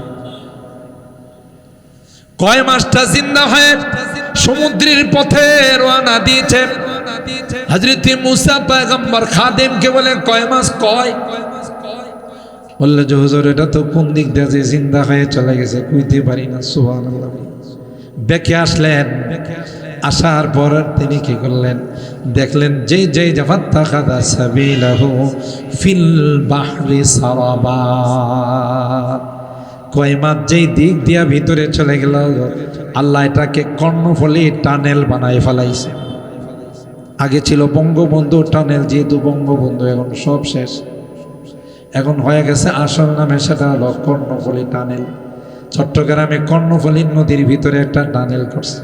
[SPEAKER 1] কয় মাসটা জিন্দা হয়ে সমুদ্রের পথে রওনা দিয়েছে। হযরত মুসা পয়গম্বর খাদেমকে বলে কয় মাস? কয় বললে যে হুজুর এটা তো কোন দিক দিয়ে যে জিন্দা হয়ে চলে গেছে কইতে পারি না। সুবহানাল্লাহ। বেঁকে আসলেন, আসার পর তিনি কি করলেন? দেখলেন যে ফাত্তাখাযা সাবিলাহু ফিল বাহরি সারাবা, কয় মাছ যেই দিক দিয়া ভিতরে চলে গেল, আল্লাহ এটাকে কর্ণফুলী টানেল বানাই ফেলাইছে। আগে ছিল বঙ্গবন্ধু টানেল, যেহেতু বঙ্গবন্ধু এখন সব শেষ, এখন হয়ে গেছে আসল নামে সেটা হলো কর্ণফুলী টানেল। চট্টগ্রামে কর্ণফুলী নদীর ভিতরে একটা টানেল করছে।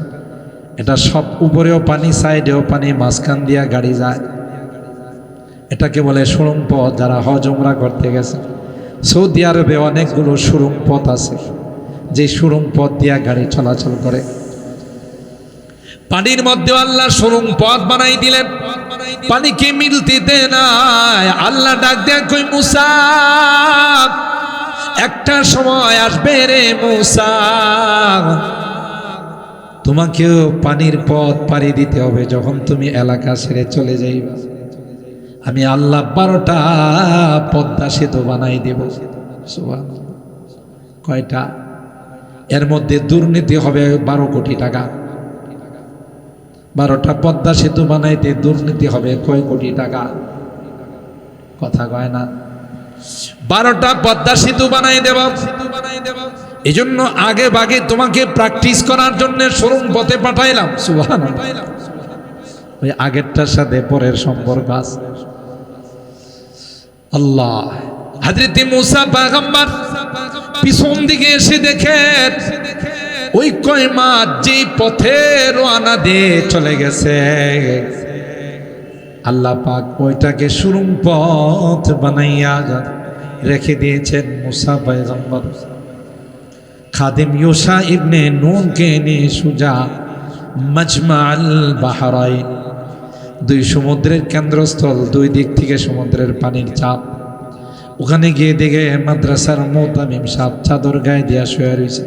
[SPEAKER 1] এটা সব উপরেও পানি, সাইডেও পানি, মাঝখান দিয়া গাড়ি যায়। এটাকে বলে সুড়ঙ্গ পথ। যারা হজ উমরা করতে গেছে, সৌদি আরবে অনেকগুলো সুড়ঙ্গ পথ আছে, যে সুড়ঙ্গ পথ দিয়া গাড়ি চলাচল করে। পানির মধ্যে আল্লাহ সুড়ঙ্গ পথ বানাই দিলেন, পানিকে মিলতে দেয় না। আল্লাহ ডাক দেয়া কই মুসা, একটা সময় আসবে রে মুসা, তোমাকেও পানির পথ পাড়ি দিতে হবে। যখন তুমি এলাকা ছেড়ে চলে যাইবা, আমি আল্লাহ 12টা পদ্মা সেতু বানাই দেব। সুবহানাল্লাহ। কয়টা? এর মধ্যে দুর্নীতি হবে 12 কোটি টাকা। 12টা পদ্মা সেতু বানাইতে দুর্নীতি হবে কয় কোটি টাকা? কথা কয় না। 12টা পদ্মা সেতু বানাই দেব। এই জন্য আগে ভাগে তোমাকে প্র্যাকটিস করার জন্য সুড়ঙ্গ পথে পাঠাইলাম। সুবহানাল্লাহ। ওই আগেরটার সাথে পরের সম্পর্ক আছে। আল্লাহ। হযরত মুসা পয়গম্বর পিছন দিকে এসে দেখে ওই কয় মাছ যে পথে রওনা দিয়ে চলে গেছে, আল্লাহ পাক ওইটাকে সুড়ঙ্গ পথ বানাইয়া রেখে দিয়েছেন। মুসা পয়গম্বর খাদিম ইউশা ইবনে নুনকে নিয়ে সুজা মাজমাল বাহরাইন, দুই সমুদ্রের কেন্দ্রস্থল, দুই দিক থেকে সমুদ্রের পানির চাপ। ওখানে গিয়ে দেখে মাদ্রাসার মুতামিম সাহেব চাদর গায়ে দিয়া শুয়ে রয়েছে।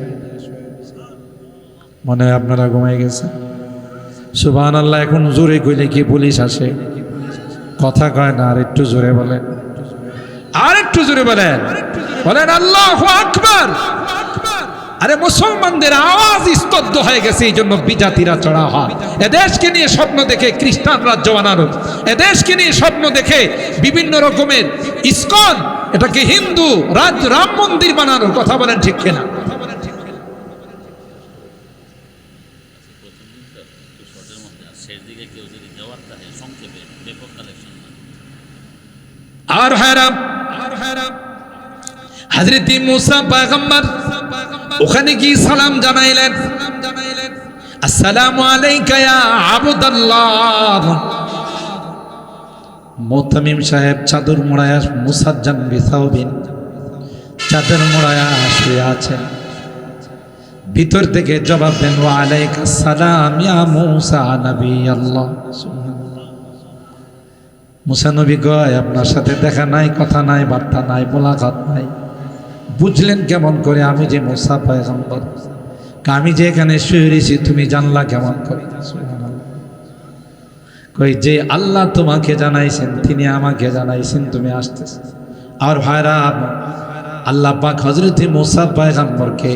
[SPEAKER 1] মনে হয় আপনারা ঘুমাই গেছে। সুবহানাল্লাহ। এখন জোরে কইলে কি পুলিশ আসে? কথা কয় না। আর একটু জোরে বলেন, আর একটু জোরে বলেন, বলেন আল্লাহু আকবার। আরে মুসলমানদের আওয়াজ স্তব্ধ হয়ে গেছে, এই জন্য বিজাতিরা চড়া হয়। এদেশকে নিয়ে স্বপ্ন দেখে খ্রিস্টান রাজ্য বানানো, এদেশকে নিয়ে স্বপ্ন দেখে বিভিন্ন রকমের ইসকন, এটাকে হিন্দু রাজ্য রাম মন্দির বানানোর কথা বলেন, ঠিক কিনা? আর হারাম হযরত মুসা পয়গম্বর ওখানে কি সালাম জানাইলেন, আসসালামু আলাইকা ইয়া আবদাল্লাহ। মুতামিম সাহেব চাদর মোড়ায়া মুসাজ্জান বিসাউবিন, চাদর মোড়ায়া শুয়ে আছেন। ভিতর থেকে জবাব দেন, ওয়া আলাইকা সালাম ইয়া মুসা নবী আল্লাহ। মুসা নবী কয়, আপনার সাথে দেখা নাই, কথা নাই, বার্তা নাই, মোলাকাত নাই। বুঝলেন কেমন করে আমি যে মুসা পয়গম্বর? আমি যে এখানে শুয়ে রয়েছি তুমি জানলা কেমন করে? কই যে আল্লাহ তোমাকে জানাইছেন তিনি আমাকে জানাইছেন তুমি আসতেছ। আর ভাইরা, আল্লাহ পাক হযরত মুসা পয়গম্বরকে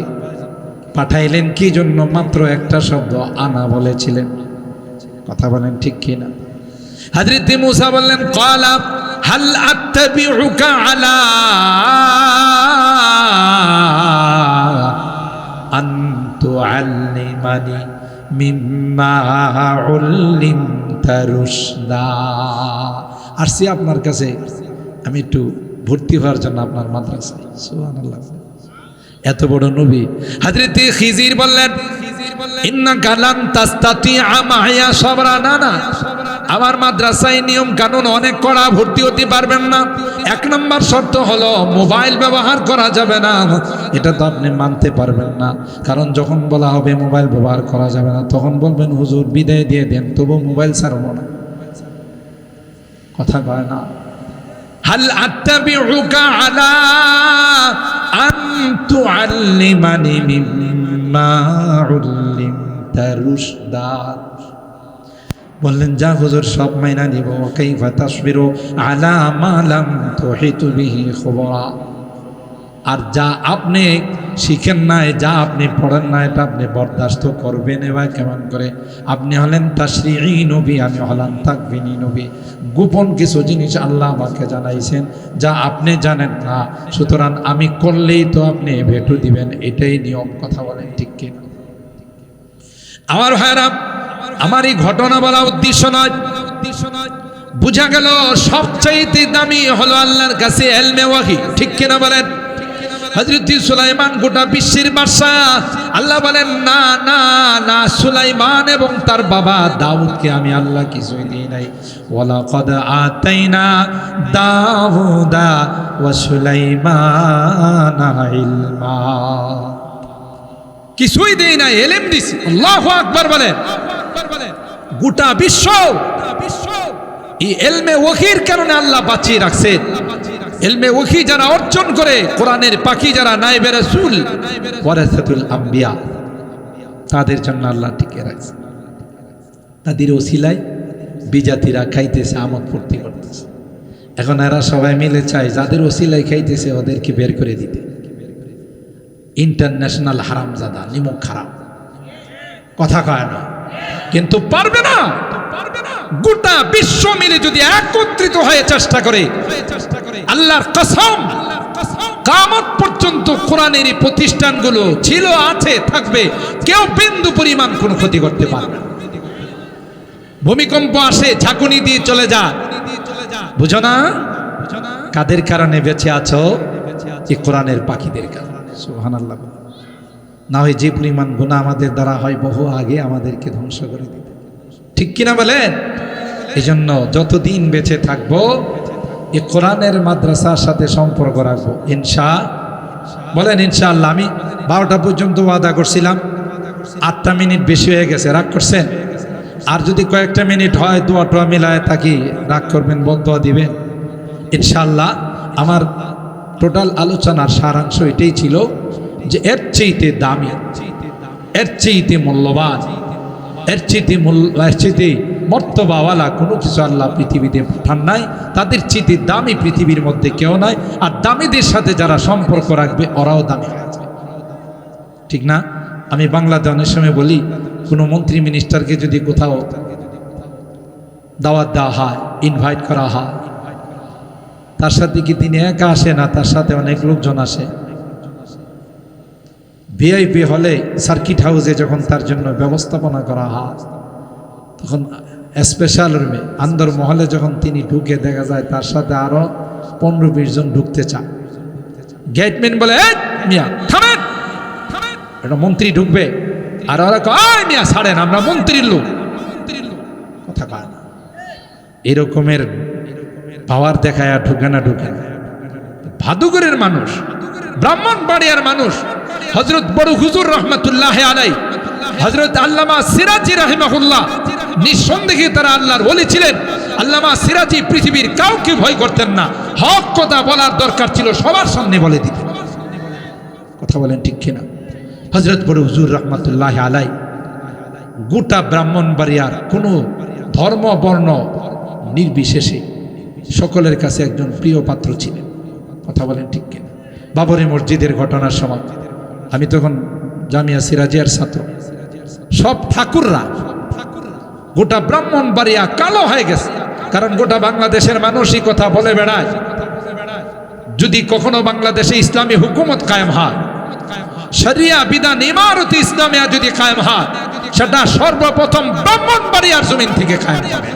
[SPEAKER 1] পাঠাইলেন কি জন্য? মাত্র একটা শব্দ আনা বলেছিলেন। কথা বলেন ঠিক কিনা? হযরত মুসা বললেন, ক্বালা হাল আত্তাবিউকা আলা আন তুআল্লিমানি মিম্মা উল্লিমতা রুশদা। আসছি আপনার কাছে আমি একটু ভর্তি হওয়ার জন্য আপনার মাদ্রাসায়। সুবহানাল্লাহ। এত বড় নবী হযরত খিজির বললেন ইন্নাকা লান তাস্তাতিআ মাইয়া সাবরা। না না, আমার মাদ্রাসায় নিয়ম কানুন অনেক কড়া, ভর্তি হতে পারবেন না। এক নম্বর শর্ত হলো মোবাইল ব্যবহার করা যাবে না। এটা তো আপনি মানতে পারবেন না, কারণ যখন বলা হবে মোবাইল ব্যবহার করা যাবে না তখন বলবেন হুজুর বিদায় দিয়ে দেন, তবু মোবাইল ছাড়বো না। কথা কয় না। হাল আত্তাবিউকা আলা আন তুআল্লিমানি মিম্মা উল্লিমতা রুশদা। বললেন যা হুজুর সব মাইনা নিব। কাইফা তাসবিরু আলা মা লাম তুহিতু বিহি খুবরা। আর যা আপনি শিখেন নাই, যা আপনি পড়েন না, এটা আপনি বরদাস্ত করবেন এবার কেমন করে? আপনি হলেন তাশরিঈ নবী, আমি হলাম তাকবিনী নবী। গোপন কিছু জিনিস আল্লাহ আমাকে জানাইছেন যা আপনি জানেন না, সুতরাং আমি করলেই তো আপনি ভেটু দিবেন, এটাই নিয়ম। কথা বলেন ঠিক কিনা? আমার ভাইরা, আমার এই ঘটনা বলা উদ্দেশ্য নয়, বুঝা গেল সবচাইতে দামি হলো আল্লাহর কাছে ইলমে ওয়াহী। ঠিক কিনা বলেন? হযরত সুলাইমান গোটা বিশ্বের বাদশা। আল্লাহ বলেন না না না, সুলাইমান এবং তার বাবা দাউদকে আমি আল্লাহ কিছুই দিই নাই। ওয়ালাকাদ আতাইনা দাউদা ওয়া সুলাইমানা ইলমা। কিছুই দেই নাই, ইলম দিছি। আল্লাহু আকবার বলেন। গোটা বিশ্ব এই ইলমে ওয়াহীর কারণে আল্লাহ বাঁচিয়ে রাখছেন। ইলমে ওয়াহী যারা অর্জন করে, কোরআনের পাখি যারা, নায়েবে রাসূল, ওয়ারাসাতুল আম্বিয়া, তাদের জন্য আল্লাহ টিকে রাখছে। তাদের ওসিলায় বিজাতিরা খাইতেছে, আমোদ ফুর্তি করতেছে। এখন এরা সবাই মিলে চায় যাদের ওসিলায় খাইতেছে ওদেরকে বের করে দিতে। ইন্টারন্যাশনাল হারামজাদা, নিমক হারাম। কথা কয় না, কিন্তু পারবে না। গোটা বিশ্ব মিলে যদি একত্রিত হয়ে চেষ্টা করে, আল্লাহর কসম, কিয়ামত পর্যন্ত কোরআনের এই প্রতিষ্ঠানগুলো ছিল, আছে, থাকবে, কেউ বিন্দু পরিমাণ কোনো ক্ষতি করতে পারবে না। ভূমিকম্প আসে, ঝাঁকুনি দিয়ে চলে যা, বুঝো না? কাদের কারণে বেঁচে আছো? এই কোরআনের পাখিদের কারণে। সুবহানাল্লাহ। না হয় যে পরিমাণ গুনাহ আমাদের দ্বারা হয়, বহু আগে আমাদেরকে ধ্বংস করে দিতে। ঠিক কিনা বলেন? এই জন্য যতদিন বেঁচে থাকবো এই কোরআনের মাদ্রাসার সাথে সম্পর্ক রাখবো বলেন ইনশাআল্লাহ। আমি 12টা পর্যন্ত ওয়াদা করছিলাম, 8টা মিনিট বেশি হয়ে গেছে, রাগ করছেন? আর যদি কয়েকটা মিনিট হয় দোয়া টোয়া মিলায় থাকি, রাগ করবেন, বদদোয়া দিবেন ইনশাআল্লাহ। আমার টোটাল আলোচনার সারাংশ এটাই ছিল যে এর চেয়েতে দামি, এর চেয়েতে মূল্যবান, এর চেয়েতে মর্তবাওয়ালা কোনো কিছু আল্লাহ পৃথিবীতে পাঠান নাই। তাদের চেয়ে দামি পৃথিবীর মধ্যে কেউ নাই। আর দামিদের সাথে যারা সম্পর্ক রাখবে ওরাও দামি হয়ে যাবে। ঠিক না? আমি বাংলাতে অনেক সময় বলি, কোনো মন্ত্রী মিনিস্টারকে যদি কোথাও দাওয়াত দেওয়া হয়, ইনভাইট করা হয়, তার সাথে কি তিনি একা আসে না, তার সাথে অনেক লোকজন আসে। ভিআইপি হলে সার্কিট হাউসে যখন তার জন্য ব্যবস্থাপনা করা হয়, তখন স্পেশাল রুমে আন্দর মহলে যখন তিনি ঢুকে, দেখা যায় তার সাথে আরো 15-20 জন ঢুকতে চায়। গেটম্যান বলে মিয়া থামেন, এটা মন্ত্রী ঢুকবে। আর ওরা কয় মিয়া ছাড়েন, আমরা মন্ত্রীর লোক। কথা কয় না। এরকমের পাওয়ার দেখায় ঢুকে না, ঢুকে না। ভাদুগরের মানুষ, ব্রাহ্মণবাড়িয়ার মানুষ, হযরত বড় হুজুর রহমাতুল্লাহ আলাইহি, হযরত আল্লামা সিরাজি রাহিমাহুল্লাহ, নিঃসন্দেহে তারা আল্লাহর ওলি ছিলেন। আল্লামা সিরাজি পৃথিবীর কাউকে ভয় করতেন না। হক কথা বলার দরকার ছিল সবার সামনে বলে দিতেন। কথা বলেন ঠিক কিনা? হযরত বড় হুজুর রহমাতুল্লাহ আলাইহি গোটা ব্রাহ্মণবাড়িয়ার কোনো ধর্ম বর্ণ নির্বিশেষে সকলের কাছে একজন প্রিয় পাত্র ছিলেন। কথা বলেন ঠিক কিনা? বাবরি মসজিদের ঘটনার সময় আমি তখন জামিয়া সিরাজিয়ার ছাত্র, সব ঠাকুররা গোটা ব্রাহ্মণবাড়িয়া কালো হয়ে গেছে। কারণ গোটা বাংলাদেশের মানুষই কথা বলে বেড়ায়, যদি কখনো বাংলাদেশে ইসলামী হুকুমত কায়েম হয়, শরিয়া বিধান ইমারতে ইসলামিয়া যদি কায়েম হয়, সেটা সর্বপ্রথম ব্রাহ্মণবাড়িয়ার জমিন থেকে কায়েম হবে।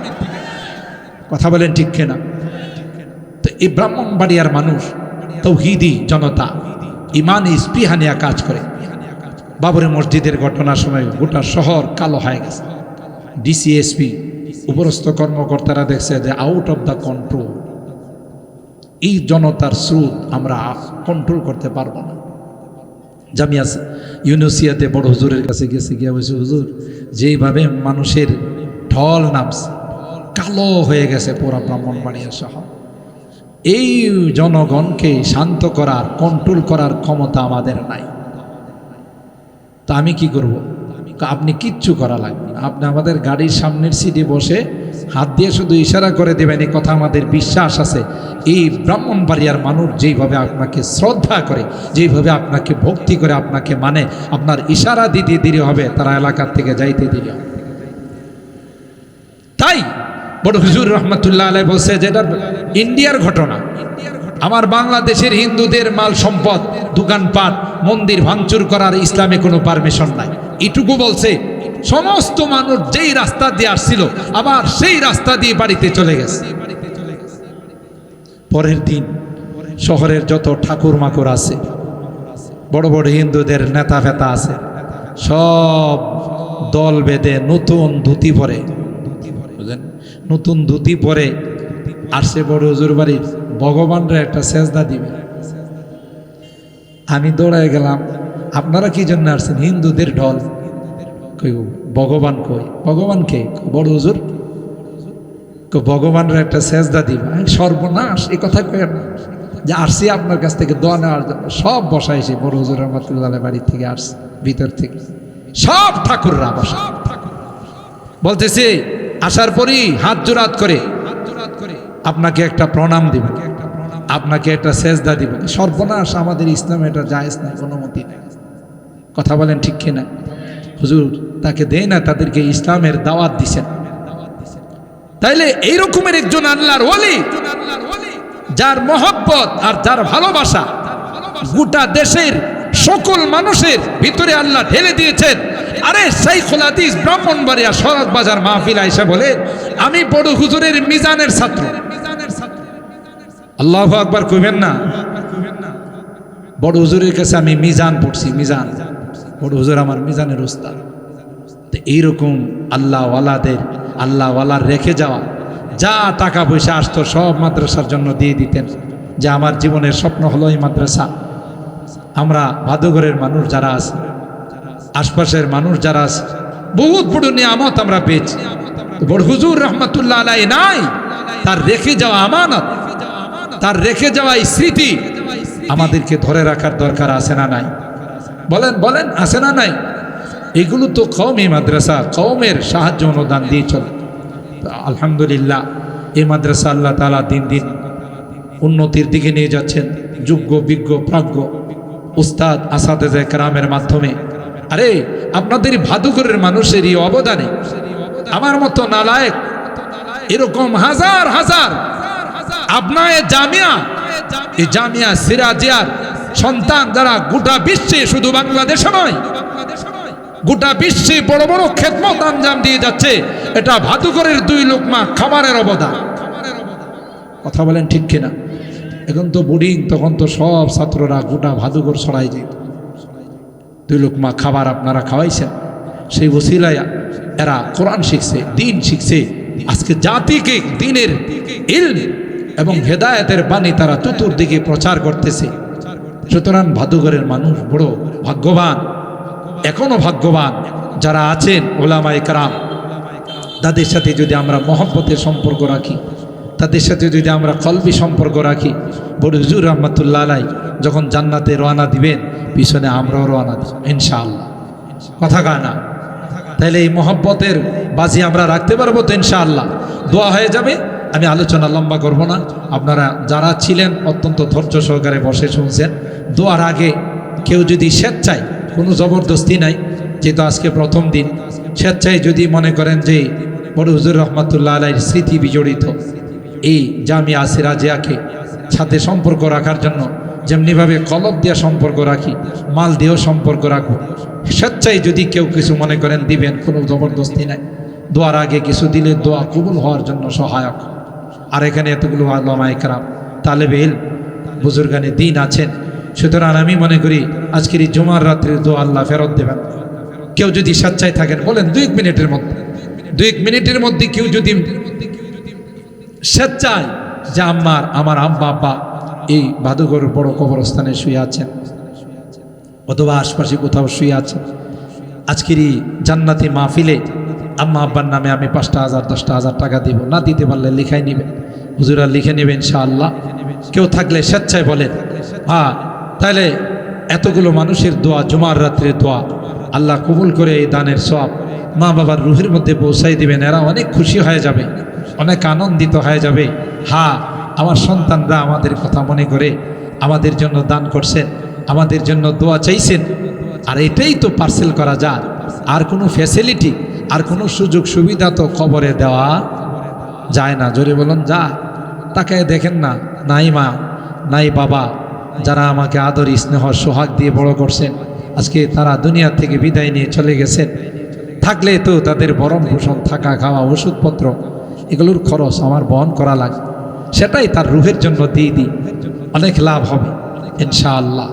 [SPEAKER 1] কথা বলেন ঠিক কিনা? তো এই ব্রাহ্মণবাড়িয়ার মানুষ, তৌহিদি জনতা, ইমান স্পৃহা নিয়ে কাজ করে। বাবরি মসজিদের ঘটনার সময় গোটা শহর কালো হয়ে গেছে। ডিসিএসপি উপরস্থ কর্মকর্তারা দেখছে যে আউট অফ দ্য কন্ট্রোল, এই জনতার স্রোত আমরা কন্ট্রোল করতে পারবো না। জামিয়া ইউনুসিয়াতে বড় হুজুরের কাছে গেছে, গিয়ে বলছে হুজুর যেইভাবে মানুষের ঢল নামছে, কালো হয়ে গেছে পুরা ব্রাহ্মণবাড়িয়া শহর, এই জনগণকে শান্ত করার কন্ট্রোল করার ক্ষমতা আমাদের নাই। তা আমি কি করব? আপনি কিচ্ছু করা লাগবে না, আপনি আমাদের গাড়ির সামনের সিটে বসে হাত দিয়ে শুধু ইশারা করে দেবেন, এই কথা আমাদের বিশ্বাস আছে। এই ব্রাহ্মণবাড়িয়ার মানুষ যেইভাবে আপনাকে শ্রদ্ধা করে, যেইভাবে আপনাকে ভক্তি করে, আপনাকে মানে, আপনার ইশারা দিতে দেরি হবে, তারা এলাকার থেকে যাইতে দেরি হবে। তাই বড় হুজুর রহমতুল্লাহ আলাই বলছে, যেটা ইন্ডিয়ার ঘটনা, আমার বাংলাদেশের হিন্দুদের মাল সম্পদ, দোকানপাট, মন্দির ভাঙচুর করার ইসলামে কোনো পারমিশন নাই। এটুকু বলছে, সমস্ত মানুষ যেই রাস্তা দিয়ে আসছিল আবার সেই রাস্তা দিয়ে বাড়িতে চলে গেছে। পরের দিন শহরের যত ঠাকুর মাকুর আছে, বড় বড় হিন্দুদের নেতা ফেতা আছে, সব দল বেঁধে নতুন ধুতি পরে, বুঝলেন, নতুন ধুতি পরে আসছে বড় হুজুর বাড়ির, ভগবানরা একটা সেজদা দিবে। আমি দৌড়ায় গেলাম, আপনারা কি জন্য আসছেন? হিন্দুদের ঢল। কই ভগবান? কই ভগবান? কে? বড় হুজুর ভগবানরা একটা সেজদা দিবে। সর্বনাশ, এই কথা কই না যে আসছি আপনার কাছ থেকে দোয়া নেওয়ার জন্য। সব বসাইছে বড় হুজুর রহমতুল্লাহ বাড়ি থেকে আসছে, ভিতর থেকে সব ঠাকুররা বসা। বলতেছে আসার পরই হাত জোড়াত করে আপনাকে একটা প্রণাম দিব, আপনাকে একটা সেজদা দিব। সর্বনাশ, আমাদের ইসলামে এটা জায়েজ নাই, অনুমতি নেই। কথা বলেন ঠিক কিনা? হুজুর তাকে দেয় না, তাদেরকে ইসলামের দাওয়াত দিছেন। তাইলে এই রকমের একজন আল্লাহর ওলি, যার মহব্বত আর যার ভালোবাসা গোটা দেশের সকল মানুষের ভিতরে আল্লাহ ঢেলে দিয়েছেন। আরে শাইখুল হাদিস ব্রাহ্মণবাড়িয়া শরৎ বাজার মাহফিল আয়েশা বলে, আমি বড় হুজুরের মিজানের ছাত্র। আল্লাহু আকবার কইবেন না? বড় হুজুরের কাছে আমি মিজান পড়ছি, মিজান। বড় হুজুর আমার মিজানের উস্তাদ। তো এইরকম আল্লাহ ওয়ালাদের, আল্লাহ ওয়ালার রেখে যাওয়া যা টাকা পয়সা আসতো সব মাদ্রাসার জন্য দিয়ে দিতেন। যে আমার জীবনের স্বপ্ন হলো এই মাদ্রাসা। আমরা ভাদুঘরের মানুষ যারা আছে, আশপাশের মানুষ যারা আছে, বহুত বড় নিয়ামত আমরা পেয়েছি। বড় হুজুর রহমতুল্লাহ আলাই নাই, তার রেখে যাওয়া আমানত, তার রেখে যাওয়া স্মৃতি আমাদেরকে ধরে রাখার দরকার আছে না নাই? বলেন বলেন, আছে না নাই? এগুলো তো কওমি মাদ্রাসা, কওমের সাহায্য অনুদান দিয়ে চলে। আলহামদুলিল্লাহ, এই মাদ্রাসা আল্লাহ তাআলা দিন দিন উন্নতির দিকে নিয়ে যাচ্ছেন। যোগ্য বিজ্ঞ প্রাজ্ঞ উস্তাদ আসাদেজে কেরামের মাধ্যমে। আরে আপনাদের ভাদুঘরের মানুষের এই অবদানে আমার মতো নালায়েক এরকম হাজার হাজার আপনায় জামিয়া, এই জামিয়া সিরাজিয়ার সন্তান যারা গোটা বিশ্বে, শুধু বাংলাদেশে নয়, গোটা বিশ্বে বড় বড় খেদমত আঞ্জাম দিয়ে যাচ্ছে, এটা ভাদুঘরের 2 লোকমা খাবারের অবদান। কথা বলেন ঠিক কিনা? এখন তো বোর্ডিং, তখন তো সব ছাত্ররা গোটা ভাদুঘর ছড়াই যেত। 2 লোকমা খাবার আপনারা খাওয়াইছেন, সেই ওসিলায় এরা কোরআন শিখছে, দিন শিখছে। আজকে জাতিকে দিনের ইলম এবং হেদায়েতের বাণী তারা চতুর্দিকে প্রচার করতেছে। সুতরাং ভাদুঘরের মানুষ বড় ভাগ্যবান, এখনো ভাগ্যবান যারা আছেন ওলামায়ে কেরাম। তাদের সাথে যদি আমরা মহব্বতের সম্পর্ক রাখি, তাদের সাথে যদি আমরা কলবি সম্পর্ক রাখি, বড় হুজুর রহমতুল্লাহ আলাই যখন জান্নাতে রওনা দিবেন, পিছনে আমরাও রওনা দিব ইনশাআল্লাহ। কথা কয় না? তাহলে এই মহব্বতের বাজি আমরা রাখতে পারবো তো ইনশাআল্লাহ। দোয়া হয়ে যাবে। আমি আলোচনা লম্বা করব না। আপনারা যারা ছিলেন অত্যন্ত ধৈর্য সহকারে বসে শুনছেন। দোয়ার আগে কেউ যদি স্বেচ্ছায়, কোনো জবরদস্তি নাই, যেহেতু আজকে প্রথম দিন, স্বেচ্ছায় যদি মনে করেন যে বড় হুজুর রহমতুল্লাহ আলাইহির স্মৃতি বিজড়িত এই জামিয়া সিরাজিয়াকে সাথে সম্পর্ক রাখার জন্য যেমনিভাবে কলব দিয়ে সম্পর্ক রাখি, মাল দিয়েও সম্পর্ক রাখবো, স্বেচ্ছায় যদি কেউ কিছু মনে করেন দিবেন, কোনো জবরদস্তি নাই। দোয়ার আগে কিছু দিলে দোয়া কবুল হওয়ার জন্য সহায়ক। আর এখানে এতগুলো উলামায়ে কেরাম, তালেবে ইলম, বুজুর্গানে দ্বীন আছেন, সুতরাং আমি মনে করি আজকের এই জুমার রাত্রির দোয়া আল্লাহ ফেরত দেবেন। কেউ যদি স্বেচ্ছায় থাকেন বলেন 2 মিনিটের মধ্যে, 2 মিনিটের মধ্যে কেউ যদি স্বেচ্ছায় যে আমার আম্মা আব্বা এই ভাদুঘর বড় কবরস্থানে শুয়ে আছেন অথবা আশপাশে কোথাও শুয়ে আছেন, আজকের এই জান্নাতি মাহফিলে আম্মা আব্বার নামে আমি 5,000 10,000 টাকা দিব, না দিতে পারলে লিখাই নেবেন, হুজুরা লিখে নেবেন ইনশাআল্লাহ। কেউ থাকলে স্বেচ্ছায় বলেন। হ্যাঁ, তাহলে এতগুলো মানুষের দোয়া, জুমার রাত্রের দোয়া আল্লাহ কবুল করে এই দানের সওয়াব মা বাবার রুহের মধ্যে পৌঁছাই দিবেন। এরা অনেক খুশি হয়ে যাবে, অনেক আনন্দিত হয়ে যাবে। হ্যাঁ, আমার সন্তানরা আমাদের কথা মনে করে আমাদের জন্য দান করছেন, আমাদের জন্য দোয়া চাইছেন। আর এটাই তো পার্সেল করা যায়, আর কোনো ফ্যাসিলিটি আর কোনো সুযোগ সুবিধা তো খবরে দেওয়া যায় না। জোরে বলুন যা। তাকায় দেখেন না, নাই মা নাই বাবা, যারা আমাকে আদর স্নেহ সোহাগ দিয়ে বড় করছেন, আজকে তারা দুনিয়া থেকে বিদায় নিয়ে চলে গেছেন। থাকলে তো তাদের ভরণ পোষণ, থাকা খাওয়া, ওষুধপত্র এগুলোর খরচ আমার বহন করা লাগে, সেটাই তার রুহের জন্য দিয়ে দিই, অনেক লাভ হবে ইনশাআল্লাহ।